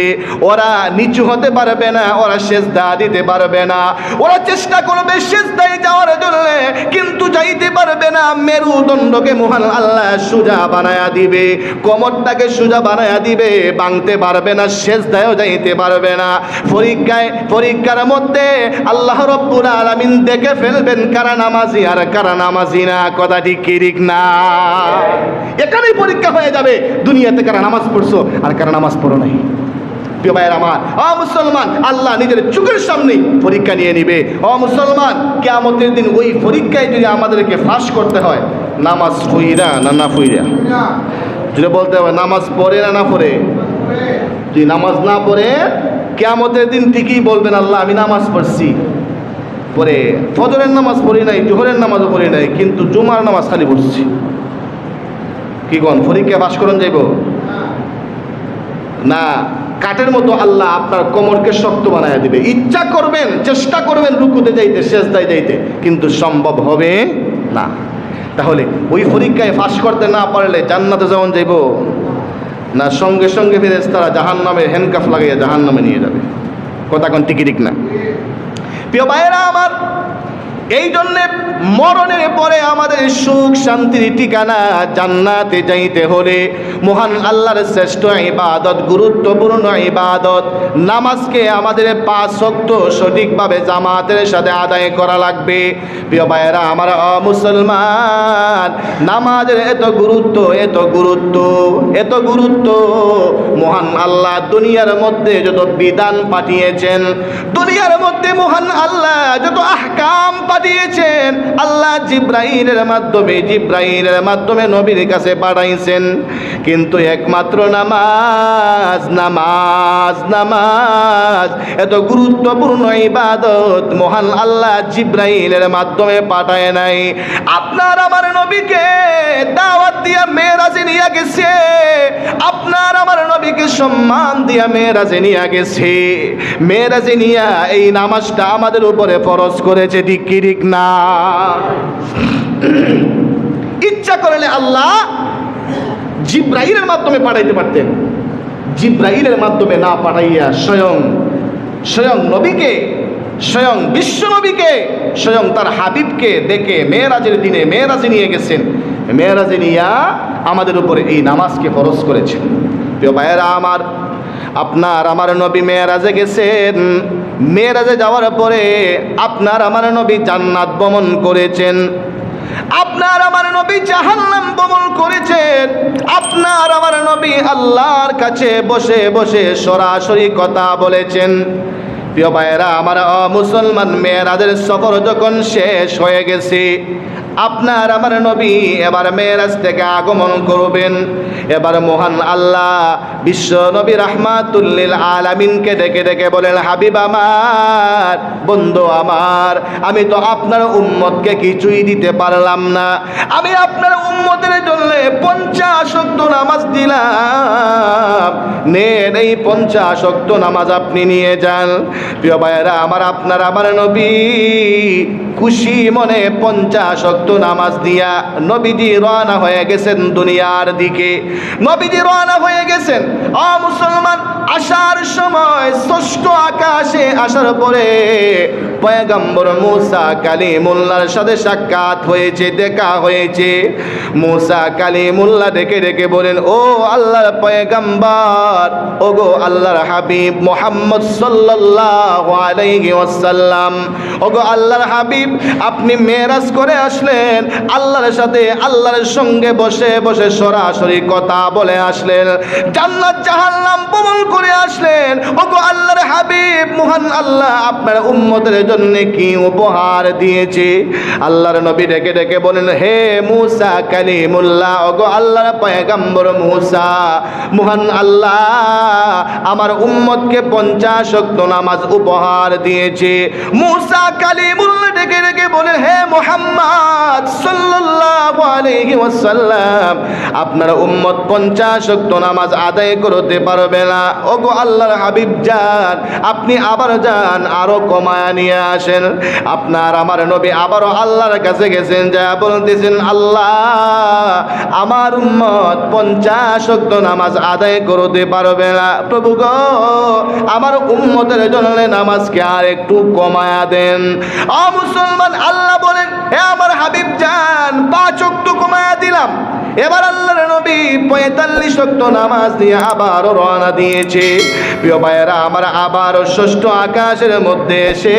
ওরা নিচু হতে পারবে না, ওরা সেজদা দিতে পারবে না, ওরা চেষ্টা করবে সেজদায় যাওয়ার জন্য কিন্তু যাইতে পারবে না। মেরুদণ্ডকে মহান আল্লাহ সোজা বানায়া দিবে, কোমরটাকে সোজা বানায়া দিবে, ভাঙতে পারবে না, সেজদায়ও যাইতে পারবে না। পরীক্ষার মধ্যে আল্লাহ রব্বুল আলামিন দেখে ফেলবেন কারা নামাজি আর কারা নামাজি না। কথা ঠিক কি ঠিক না? এখানেই পরীক্ষা হয়ে যাবে দুনিয়াতে কারা নামাজ পড়ছো আর কারা নামাজ পড়ো নাই। প্রিয় ভাইয়ের আমার, মুসলমান, আল্লাহ নিজের চোখের সামনে পরীক্ষা নিয়ে নিবে। মুসলমান, কিয়ামতের দিন ওই পরীক্ষায় যদি আমাদেরকে ফাঁস করতে হয়, নামাজ ফুইরা না না ফুইরা, যদি বলতে হবে নামাজ পড়ে না না পড়ে, যদি নামাজ না পড়ে কিয়ামতের দিন ঠিকই বলবেন আল্লাহ আমি নামাজ পড়ছি, পরে ফজরের নামাজ পড়ি নাই, জোহরের নামাজও পড়ি নাই, কিন্তু জুমার নামাজ খালি পড়ছি। কি কোন পরীক্ষা পাস করুন যাইব? না, কাঠের মতো আল্লাহ আপনার কোমরকে শক্ত বানায় দিবে। ইচ্ছা করবেন, চেষ্টা করবেন রুকুতে যাইতে, সেজদায় যাইতে, কিন্তু সম্ভব হবে না। তাহলে ওই পরীক্ষায় পাস করতে না পারলে জান্নাতে যেমন যাইব না, সঙ্গে সঙ্গে ফেরেশতারা জাহান্নামে হ্যান্ডকাফ লাগাইয়া জাহান্নামে নিয়ে যাবে। কথা কোন ঠিক না? প্রিয় ভাইয়েরা আমার, এই জন্যে মরণের পরে আমাদের সুখ শান্তির ঠিকানা জান্নাতে যাইতে হলে মহান আল্লাহর শ্রেষ্ঠ ইবাদত, গুরুত্বপূর্ণ ইবাদত নামাজকে আমাদের 5 ওয়াক্ত সঠিকভাবে জামাতের সাথে আদায় করা লাগবে। প্রিয় ভাইয়েরা আমার, মুসলমান, নামাজের এত গুরুত্ব, এত গুরুত্ব, এত গুরুত্ব, মহান আল্লাহ দুনিয়ার মধ্যে যত বিধান পাঠিয়েছেন, দুনিয়ার মধ্যে মহান আল্লাহ যত আহকাম পাঠিয়েছেন, আল্লাহ জিব্রাইলের মাধ্যমে নবীর কাছে পাঠাইছেন, কিন্তু একমাত্র নামাজ, নামাজ, নামাজ এত গুরুত্বপূর্ণ ইবাদত মহান আল্লাহ জিব্রাইলের মাধ্যমে পাঠায় নাই। আপনার আমার নবীকে দাওয়াত দিয়া মেরাজে নিয়ে গেছে, আপনার আমার নবীকে সম্মান দিয়া মেরাজে নিয়ে গেছে। মেরাজে নিয়া এই নামাজটা আমাদের উপরে ফরজ করেছে, ঠিক কি ঠিক না? ইচ্ছা করলে আল্লাহ জিব্রাইলের মাধ্যমে পাঠাইতে পারতেন, জিব্রাইলের মাধ্যমে না পাঠাইয়া স্বয়ং নবীকে, স্বয়ং বিশ্ব নবীকে, স্বয়ং তার হাবিবকে দেখে মেরাজের দিনে মেরাজে নিয়ে গেছেন। মেরাজে নিয়া আমাদের উপরে এই নামাজকে ফরজ করেছেন। প্রিয় ভাইয়েরা আমার, আপনার আমার নবী মেরাজে গেছেন। মেরাজে যাওয়ার পরে আপনার আমার নবী জান্নাত ভ্রমণ করেছেন, আপনার আমার নবী জাহান্নাম ভ্রমণ করেছেন। আপনার আমার নবী আল্লাহর কাছে বসে বসে সরাসরি কথা বলেছেন। প্রিয় ভাইয়েরা আমার, মুসলমান, মেরাজের সফর যখন শেষ হয়ে গেছে, আপনার আমার নবী এবার মেরাজ থেকে আগমন করবেন। এবার মহান আল্লাহ বিশ্ব নবী রাহমাতুল্লিল আলামিনকে ডেকে ডেকে বলেন, হাবিব আমার, বন্ধু আমার, আমি তো আপনার উম্মতকে কিছুই দিতে পারলাম না। আমি আপনার উম্মতের জন্য 50 ওয়াক্ত নামাজ দিলাম, নেন এই 50 ওয়াক্ত নামাজ আপনি নিয়ে যান। প্রিয় ভাইয়েরা আমার, আপনার আমার নবী খুশি মনে 50 ওয়াক্ত নামাজ দিয়া নবীজি রওনা হয়ে গেছেন দুনিয়ার দিকে। নবীজি রওনা হয়ে গেছেন। মুসলমান, আসার সময় ষষ্ঠ আকাশে আসার পরে পয়গম্বর মুসা কালিমুল্লাহর সাথে সাক্ষাৎ হয়েছে, দেখা হয়েছে। মুসা কালিমুল্লাহ ডেকে ডেকে বলেন, ও আল্লাহর পয়গম্বর, ও গো আল্লাহর হাবিব মুহাম্মদ সাল্লাল্লাহু আলাইহি ওয়াসাল্লাম, ও গো আল্লাহর হাবিব, আপনি মেরাজ করে আসলেন, আল্লাহর সাথে আল্লাহর সঙ্গে বসে বসে সরাসরি কথা বলে আসলেন, জান্নাত জাহান্নাম ভ্রমণ করে আসলেন। ও গো আল্লাহর হাবিব, মহান আল্লাহ আপনার উম্মতের জন্য কি উপহার দিয়েছে? আল্লাহর নবী ডেকে ডেকে বলেন, হে মুসা কালিমুল্লাহ, ও গো আল্লাহর পয়গম্বর মুসা, মহান আল্লাহ আমার উম্মতকে 50 ওয়াক্ত নামাজ উপহার দিয়েছে। মুসা কালিমুল্লাহ ডেকে ডেকে বলেন, হে মুহাম্মদ সাল্লাল্লাহু আলাইহি ওয়াসাল্লাম, আপনার উম্মত 50 ওয়াক্ত নামাজ আদায় করতে পারবে না। ও গো আল্লাহর হাবিব যান, আপনি আবার যান, আরো কমায়া নিয়ে আসেন। আপনার আমার নবী আবারও আল্লাহর কাছে গেছেন, যা বলতেছেন, আল্লাহ আমার উম্মত 50 ওয়াক্ত নামাজ আদায় করতে পারবে না, প্রভু গো আমার উম্মতের জন্য নামাজকে আর একটু কমায়া দেন। মুসলমান, আল্লাহ বলেন, হে আমার হাবিব যান, 5 ওয়াক্ত কমায়া দিলাম। এবার আল্লাহর নবী 45 ওয়াক্ত নামাজ দিয়ে আবারও রওনা দিয়েছে। প্রিয় ভাইয়েরা আমার, আবারও ষষ্ঠ আকাশের মধ্যে এসে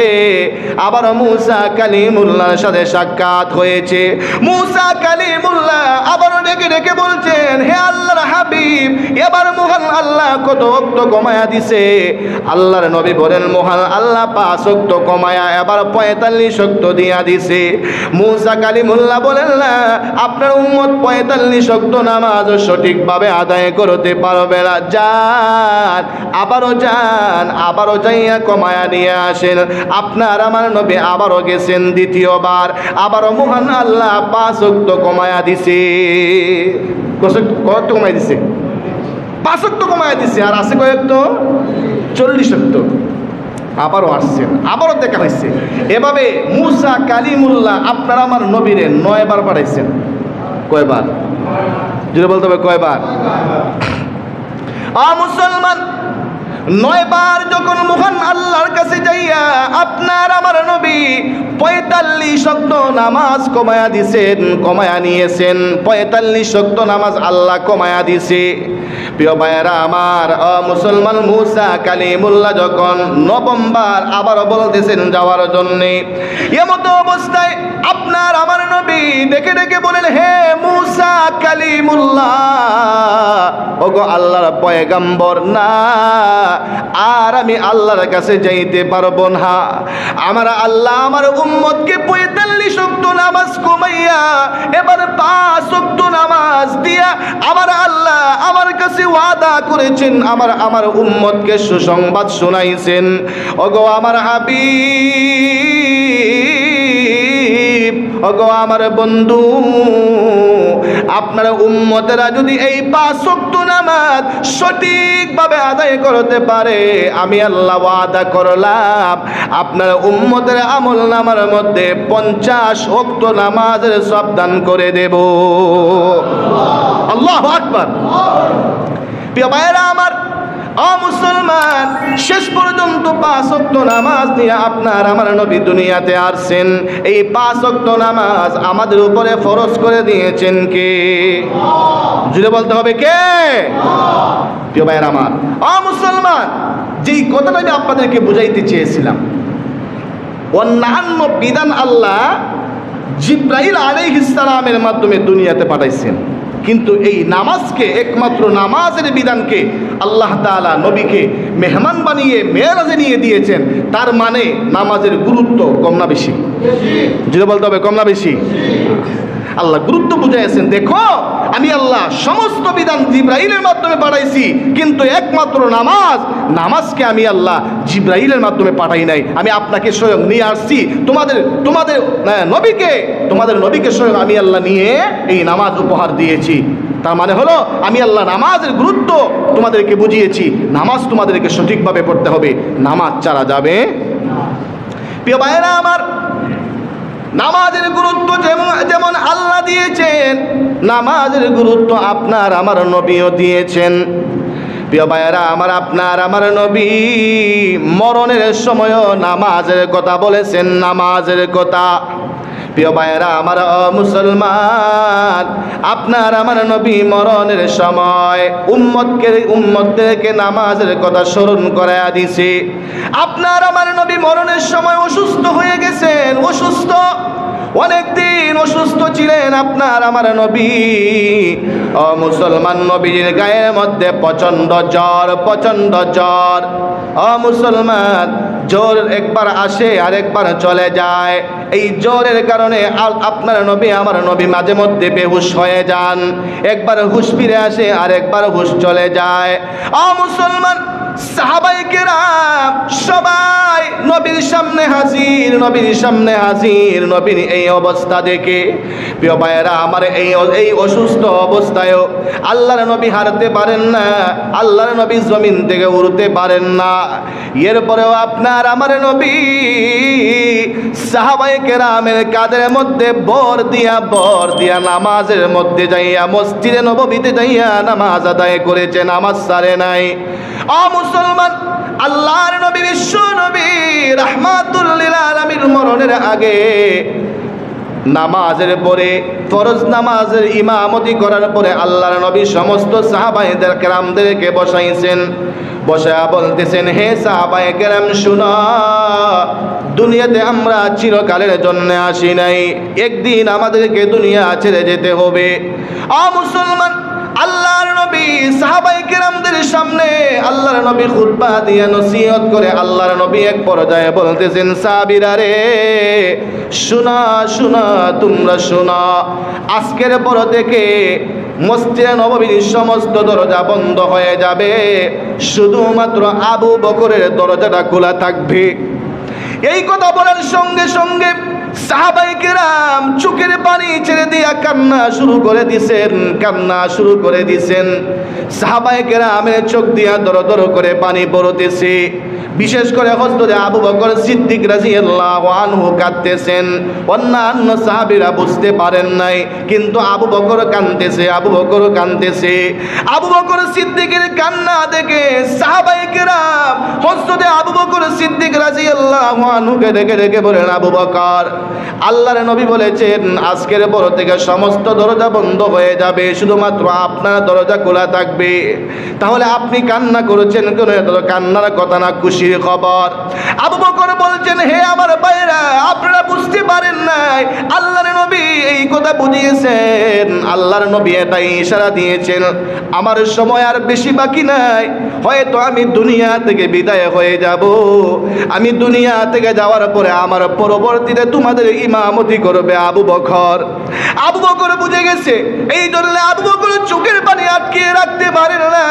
আবারও মুসা কালিমুল্লাহর সাথে সাক্ষাৎ হয়েছে। মুসা কালিমুল্লাহ আবারও ডেকে ডেকে বলছেন, হে আল্লাহর হাবিব, এবার মহান আল্লাহ কত ওয়াক্ত কমায়া দিছে? আল্লাহর নবী বলেন, মহান আল্লাহ 5 ওয়াক্ত কমায়া এবার 45 ওয়াক্ত দিয়া দিছে। মুসা কালিমুল্লাহ বলেন, না, আপনার উম্মত 45 ওয়াক্ত নামাজ সঠিকভাবে আদায় করতে পারবে না। যান, আবারও যান, আবারও যাইয়া কমায়া নিয়ে আসেন। আপনার আমার নবী আবারও গেছেন দ্বিতীয়বার, আবারও মহান আল্লাহ 5 ওয়াক্ত কমায়া দিছে। কত কমাই দিছে? 5 ওয়াক্ত কমায় দিছে, আর আছে কয়েক তো 40 ওয়াক্ত। আবারও আসছেন, আবারও দেখা হয়েছে। এভাবে মুসা কালিমুল্লাহ আপনার আমার নবীরে 9 বার পাঠাইছেন। কয়বার? যদি বলতে হবে কয়বার? মুসলমান, 9 বার যখন মহান আল্লাহর কাছে যাইয়া আপনার আমার নবী 45 ওয়াক্ত নামাজ কমায়া দিছেন, কমায়া নিয়েছেন। 45 ওয়াক্ত নামাজ আল্লাহ কমায়া দিছে। প্রিয় ভাইয়েরা আমার, মুসলমান মুসা কালিমুল্লাহ যখন 9ম বার আবারও বলতেছেন যাওয়ার জন্যে, এমত অবস্থায় আপনার আমার নবী ডেকে ডেকে বলেন, হে মুসা কালিমুল্লাহ, ওগো আল্লাহর পয়গম্বর, না আর আমি আল্লাহর কাছে যাইতে পারবো না। আমার আল্লাহ আমার উম্মতকে 45 ওয়াক্ত নামাজ কমাইয়া এবার 5 ওয়াক্ত নামাজ দিয়া আমার আল্লাহ আমার কাছে ওয়াদা করেছেন, আমার উম্মতকে সুসংবাদ শোনাইছেন। ওগো আমার হাবিব, ওগো আমার বন্ধু, আপনার উম্মতেরা যদি এই 5 ওয়াক্ত নামাজ সঠিকভাবে আদায় করতে পারে, আমি আল্লাহ ওয়াদা করলাম আপনার উম্মতের আমল নামার মধ্যে 50 ওয়াক্ত নামাজের সব দান করে দেব। আল্লাহু আকবার। প্রিয় ভাইরা আমার, মুসলমান, শেষ পর্যন্ত 5 ওয়াক্ত নামাজ নিয়ে আপনার আমার নবী দুনিয়াতে আসছেন। এই 5 ওয়াক্ত নামাজ আমাদের উপরে ফরজ করে দিয়েছেন কে? জুড়ে বলতে হবে কে? প্রিয় ভাইরা আমার, মুসলমান, যেই কথাটা আমি আপনাদেরকে বুঝাইতে চেয়েছিলাম, অন্যান্য বিধান আল্লাহ জিব্রাইল আলাইহিস সালামের মাধ্যমে দুনিয়াতে পাঠাইছেন, কিন্তু এই নামাজকে, একমাত্র নামাজের বিধানকে আল্লাহ তাআলা নবীকে মেহমান বানিয়ে মেরাজে নিয়ে দিয়েছেন। তার মানে নামাজের গুরুত্ব কম না বেশি? যেটা বলতে হবে কম না বেশি? আল্লাহ গুরুত্ব বুঝাইছেন, দেখো আমি আল্লাহ সমস্ত বিধান জিব্রাইলের মাধ্যমে পাঠাইছি, কিন্তু একমাত্র নামাজকে আমি আল্লাহ জিব্রাইলের মাধ্যমে পাঠাই নাই। আমি আপনাকে স্বয়ং নিয়ে আসছি, তোমাদের নবীকে স্বয়ং আমি আল্লাহ নিয়ে এই নামাজ উপহার দিয়েছি। তার মানে হলো আমি আল্লাহ নামাজের গুরুত্ব তোমাদেরকে বুঝিয়েছি। নামাজ তোমাদেরকে সঠিকভাবে পড়তে হবে, নামাজ ছাড়া যাবে। প্রিয় ভাইয়েরা আমার, নামাজের গুরুত্ব যেমন আল্লাহ দিয়েছেন, নামাজের গুরুত্ব আপনার আমার নবীও দিয়েছেন। প্রিয় ভাইয়েরা আমার, আপনার আমার নবী মরণের সময়ও নামাজের কথা বলেছেন, নামাজের কথা। প্রিয় ভাইয়েরা আমার, মুসলমান, আপনার আমার নবী মরণের সময় উম্মতদেরকে নামাজের কথা স্মরণ করায়া দিছে। আপনার আমার নবী মরণের সময় অসুস্থ হয়ে গেছেন, অনেকদিন অসুস্থ ছিলেন আপনার আমার নবী। মুসলমান, নবীর গায়ের মধ্যে প্রচন্ড জ্বর। মুসলমান, জ্বর একবার আসে আর একবার চলে যায়। এই জ্বরের কারণে আপনার নবী আমার নবী মাঝে মধ্যে বেহুশ হয়ে যান, একবার হুশ ফিরে আসে আর একবার হুশ চলে যায়। মুসলমান, সাহাবায়ে কেরাম সবাই নবীর সামনে হাজির। নবীর এই অবস্থা দেখে প্রিয় ভাইয়েরা আমার, এই অসুস্থ অবস্থায়ও আল্লাহর নবী হারতে পারেন না, আল্লাহর নবী জমিন থেকে উড়তে পারেন না। এরপরেও আপনার আমার নবী সাহাবায়ে কেরামের কাঁধের মধ্যে বর দিয়া নামাজের মধ্যে যাইয়া মসজিদে নববীতে যাইয়া নামাজ আদায় করেছে, নামাজ ছাড়ে নাই। মুসলমান, আল্লাহর নবী, বিশ্ব নবী রাহমাতুল লিল আলামিন মরণের আগে নামাজের পরে, ফরজ নামাজের ইমামতি করার পরে আল্লাহর নবী সমস্ত সাহাবায়ে কেরামদেরকে বসাইছেন। বসায়া বলতেছেন, হে সাহাবায়ে কেরাম, শুনো, দুনিয়াতে আমরা চিরকালের জন্য আসি নাই, একদিন আমাদেরকে দুনিয়া ছেড়ে যেতে হবে। মুসলমান, আল্লাহর নবী সাহাবায়ে কেরামদের সামনে আল্লাহর নবী খুতবা দিয়ে নসিহত করে আল্লাহর নবী এক পর্যায়ে বলতেছেন, সাহাবীরা রে, শোনা, তোমরা শোনা, আজকের পর থেকে মসজিদে নববীর সমস্ত দরজা বন্ধ হয়ে যাবে, শুধুমাত্র আবু বকরের দরজাটা খোলা থাকবে। এই কথা বলার সঙ্গে সঙ্গে সাহাবায়ে কেরাম চোখের পানি ছেড়ে দিয়া কান্না শুরু করে দিছেন। সাহাবায়ে কেরামের চোখ দিয়া দর দর করে পানি পড়তেছে। বিশেষ করে হযরত আবু বকর সিদ্দিক রাদিয়াল্লাহু আনহু কাঁদতেছেন। অন্যান্য সাহাবীরা বুঝতে পারেন নাই, কিন্তু আবু বকর কাঁদতেছে। আবু বকর সিদ্দিকের কান্না দেখে সাহাবায়ে কেরাম হযরত আবু বকর সিদ্দিক রাদিয়াল্লাহু আনহুকে ডেকে বলেন, আবু বকর, আল্লাহর নবী বলেছেন আজকের পর থেকে সমস্ত দরজা বন্ধ হয়ে যাবে, শুধুমাত্র আপনার দরজা খোলা থাকবে। তাহলে আপনি কান্না করেছেন কেন? এত কান্নার কথা না, খুশির খবর। আবু বকর বলছেন, হে আমার ভাইরা, আপনারা বুঝতে পারেন নাই, আল্লাহর নবী এই কথা বুঝিয়েছেন। আল্লাহর নবী এটাই ইশারা দিয়েছেন, আমার সময় আর বেশি বাকি নাই, হয়তো আমি দুনিয়া থেকে বিদায় হয়ে যাব। আমি দুনিয়া থেকে যাওয়ার পরে আমার পরবর্তীতে তোমাদের ইমামতি করবে আবু বকর। আবু বকর বুঝে গেছে, এই জন্য আবু বকর চোখের পানি আটকে রাখতে পারেন না।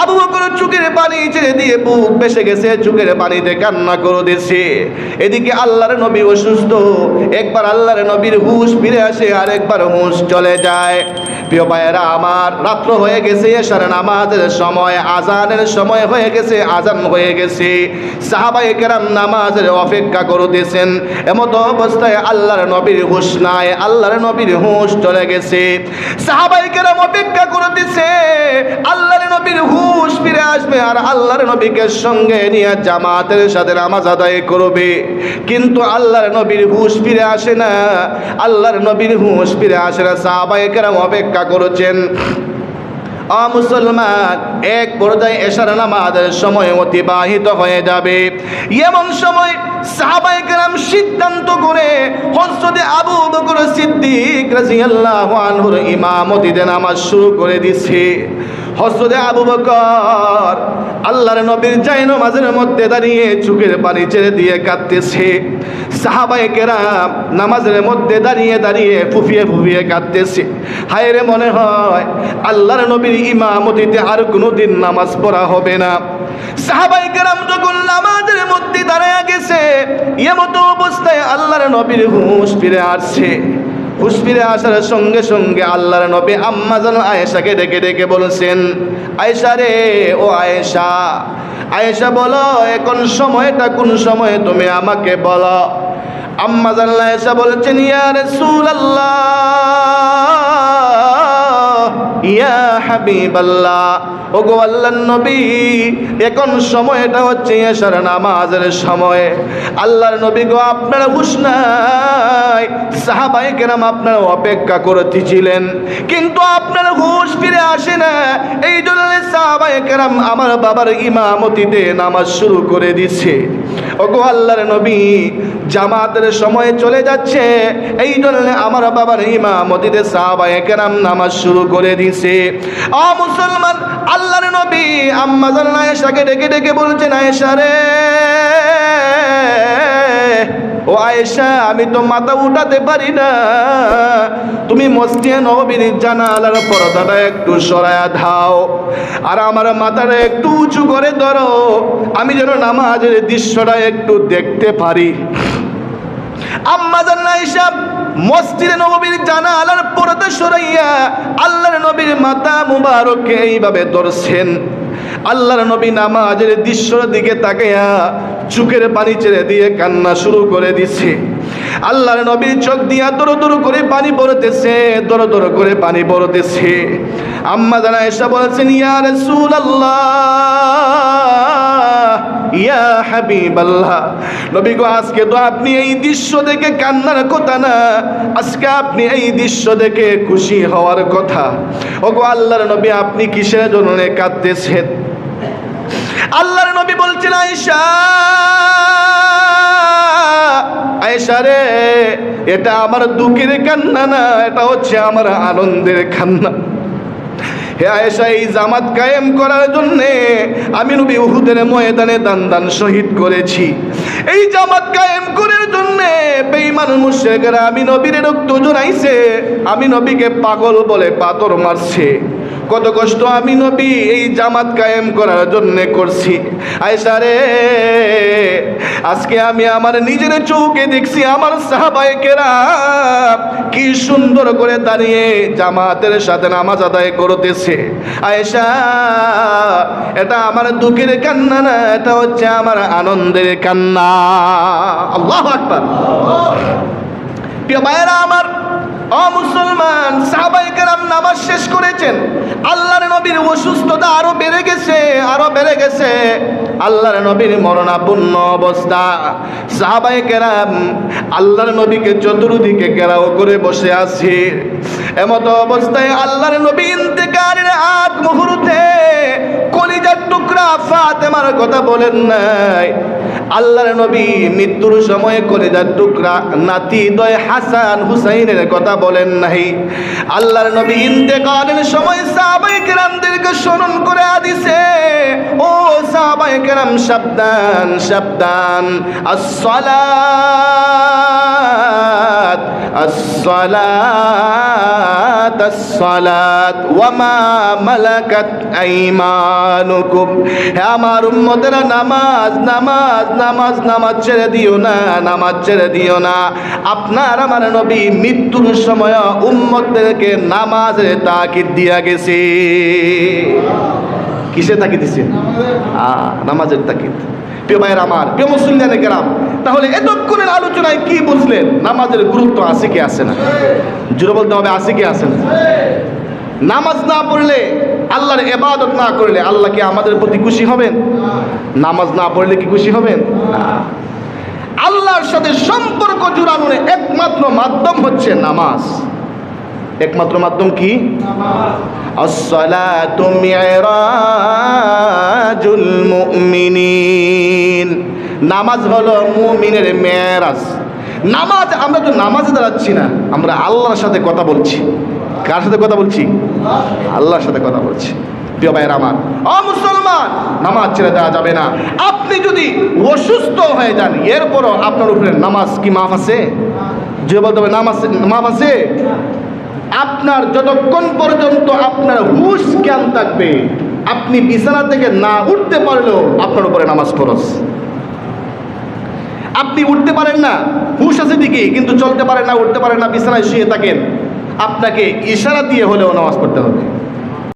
আবু বকর চোখের পানি ছেড়ে দিয়ে বুক ভেসে গেছে, চোখের পানিতে কান্না করে দিয়েছে। এদিকে আল্লাহর নবী অসুস্থ, একবার আল্লাহর নবীর হুঁশ ফিরে আসে, আর একবার হুঁশ চলে যায়। প্রিয় ভাইয়েরা আমার, রাত্র হয়ে গেছে, এশার নামাজের সময়, আজানের সময় হয়ে গেছে, আজান হয়ে গেছে। সাহাবায়ে কেরাম নামাজের অপেক্ষা করতেছেন। এমতো অবস্থায় আল্লাহর নবীর হুঁশ নাই, আল্লাহর নবীর হুঁশ চলে গেছে। সাহাবায়ে কেরাম অপেক্ষা করতেছে আল্লাহর নবীর হুঁশ ফিরে আসবে আর আল্লাহর নবীকে সঙ্গে নিয়ে জামাতের সাথে নামাজ আদায় করবে। কিন্তু আল্লাহর নবীর হুঁশ ফিরে আসে না, আল্লাহর নবীর হুঁশ ফিরে আসে না। সাহাবায়ে কেরাম অপেক্ষা করেছেন। মুসলমান, এক পর্যায়ে এশার নামাজের সময় অতিবাহিত হয়ে যাবে। এমন সময় সাহাবায়ে কেরাম সিদ্ধান্ত করে হযরত আবু বকর সিদ্দিক রাদিয়াল্লাহু আনহুর ইমামতিতে নামাজ শুরু করে দিয়েছে। হযরত আবু বকর আল্লাহর নবীর জায়নামাজের মধ্যে দাঁড়িয়ে চোখের পানি ছেড়ে দিয়ে কাঁদতেছে। সাহাবায়ে কেরাম নামাজের মধ্যে দাঁড়িয়ে ফুফিয়ে কাঁদতেছে। হায় রে, মনে হয় আল্লাহর নবীর ইমামতিতে আর কোনোদিন নামাজ পড়া হবে না। সাহাবায়ে কেরাম যখন নামাজের মধ্যে দাঁড়িয়ে গেছে, এমতো অবস্থায় আল্লাহর নবীর হুঁশ ফিরে আসছে। হুঁশ ফিরে আসার সঙ্গে সঙ্গে আল্লাহর নবী আম্মা জান আয়েশাকে ডেকে বলছেন, আয়েশা রে, ও আয়েশা বলো, এখন সময়টা কোন সময় তুমি আমাকে বলো। আম্মা জান আয়েশা বলছেন, ইয়া রাসূলুল্লাহ, ইয়া হাবিবাল্লাহ, ওগো আল্লাহর নবী, এখন সময়টা হচ্ছে এশার নামাজের সময়। আল্লাহর নবী গো, আপনার হুঁশ নাই, সাহাবায়ে কেরাম আপনার অপেক্ষা করতেছিলেন, কিন্তু আপনার হুঁশ ফিরে আসে না। এই জন্য সাহাবায়ে কেরাম আমার বাবার ইমামতিতে নামাজ শুরু করে দিছে। ওগো আল্লাহর নবী, জামাতের সময় চলে যাচ্ছে, এই জন্য আমার বাবার ইমামতিতে সাহাবায়ে কেরাম নামাজ শুরু করে দিছে। মুসলমান, আল্লাহর নবী আম্মা জান আয়েশাকে ডেকে বলছেন, আয়েশা রে, ও আয়েশা, আমি তো মাথা উঠাতে পারি না, তুমি মসজিদে নববীর জানালার পর্দাটা একটু সরায়া দাও আর আমার মাথাটা একটু উঁচু করে ধরো, আমি যেন নামাজের দৃশ্যটা একটু দেখতে পারি। আম্মা জান আয়েশা মসজিদে নববীর জানালার পর্দা সরাইয়া আল্লাহর নবীর মাথা মুবারককে এইভাবে ধরছেন। আল্লাহর নবী নামাজের দৃশ্যের দিকে তাকাইয়া চোখের পানি ছেড়ে দিয়ে কান্না শুরু করে দিছে। আল্লাহর নবীর চোখ দিয়া দর করে পানি পড়তেছে। আম্মা জান আয়েশা বলেছেন, ইয়া রাসূলুল্লাহ, ইয়া হাবিবাল্লাহ, নবী গো, আজকে তো আপনি এই দৃশ্য দেখে কান্নার কথা না, আজকে আপনি এই দৃশ্য দেখে খুশি হওয়ার কথা। ওগো আল্লাহর নবী, আপনি কিসের জন্য কাঁদতেছেন? আল্লাহর নবী বলছেন, আয়েশা রে, এটা আমার দুঃখের কান্না না, এটা হচ্ছে আমার আনন্দের কান্না। হে আয়েশা, এই জামাত কায়েম করার জন্যে আমি নবী উহুদের ময়দানে দান শহীদ করেছি। এই জামাত কায়েম করার জন্যে বেঈমান মুশরিকরা আমি নবীর রক্ত জড়াইছে, আমি নবীকে পাগল বলে পাথর মারছে। কত কষ্ট আমি নবী এই জামাত কায়েম করার জন্য করছি। আয়েশা রে, আজকে আমি আমার নিজের চোখে দেখছি আমার সাহাবায়ে কেরাম কি সুন্দর করে দাঁড়িয়ে জামাতের সাথে নামাজ আদায় করতেছে। আয়েশা, এটা আমার দুঃখের কান্না না, এটা হচ্ছে আমার আনন্দের কান্না। আল্লাহু আকবার। প্রিয় ভাইয়েরা আমার, ও মুসলমান, সাহাবায়ে কেরাম নামাজ শেষ করেছেন। আল্লাহর নবীর অসুস্থতা আরো বেড়ে গেছে, আরো বেড়ে গেছে। আল্লাহর নবীর মরণাপন্ন অবস্থা। সাহাবায়ে কেরাম আল্লাহর নবীকে চতুর্দিকে ঘেরাও করে বসে আছে। এমত অবস্থায় আল্লাহর নবী ইন্তেকালের আগ মুহূর্তে কলিজার টুকরা ফাতেমার কথা বলেন নাই। আল্লাহর নবী মৃত্যুর সময় কলিজার টুকরা নাতি দয় হাসান হুসাইনের কথা বলেন নাই। আল্লাহর নবী ইন্তেকালের সময় সাহাবায়ে কেরামদেরকে স্মরণ করে দিছে, ও সাহাবায়ে কেরাম, সাবধান সাবধান, আসসালাত আসসালাত আসসালাত ওয়া মা মালাকাত আইমানুকুম। হে আমার উম্মতেরা, নামাজ নামাজ নামাজ নামাজ ছেড়ে দিও না, নামাজ ছেড়ে দিও না। আপনার আমার নবী মৃত্যুর সময় উম্মতদেরকে নামাজের তাকিদ দিয়া গেছে। কিসে তাকিদ দিছে? নামাজের তাকিদ। প্রিয় ভাইয়ের আমার, প্রিয় মুসলিয়ানে কেরাম, তাহলে এতক্ষণের আলোচনায় কি বুঝলেন? নামাজের গুরুত্ব আছে কি আছে না? জোরে বলতে হবে, আছে কি আছে না? নামাজ না পড়লে, আল্লাহর ইবাদত না করলে আল্লাহ কি আমাদের প্রতি খুশি হবেন? নামাজ না পড়লে কি খুশি হবেন? আল্লাহর সাথে সম্পর্ক জোড়ানোর একমাত্র মাধ্যম হচ্ছে নামাজ। একমাত্র মাধ্যম কি? আসসালাতু মিরাজুল মুমিনিন। নামাজ হলো মুমিনের মেরাজ। নামাজ, আমরা তো নামাজে দাঁড়াচ্ছি না, আমরা আল্লাহর সাথে কথা বলছি। কার সাথে কথা বলছি? আল্লাহর সাথে কথা বলছি। প্রিয় ভাইয়ের আমার, ও মুসলমান, নামাজ ছেড়ে দেওয়া যাবে না। আপনি যদি অসুস্থ হয়ে যান, এরপরও আপনার উপরে নামাজ কি মাফ আছে? যে বলতে হবে নামাজ মাফ আছে। আপনার যতক্ষণ পর্যন্ত আপনার হুঁশ জ্ঞান থাকবে, আপনি বিছানা থেকে না উঠতে পারলেও আপনার উপরে নামাজ ফরজ। আপনি উঠতে পারেন না, হুঁশ আছে ঠিকই, কিন্তু চলতে পারেন না, উঠতে পারেন না, বিছানায় শুয়ে থাকেন, আপনাকে ইশারা দিয়ে হলেও নামাজ পড়তে হবে।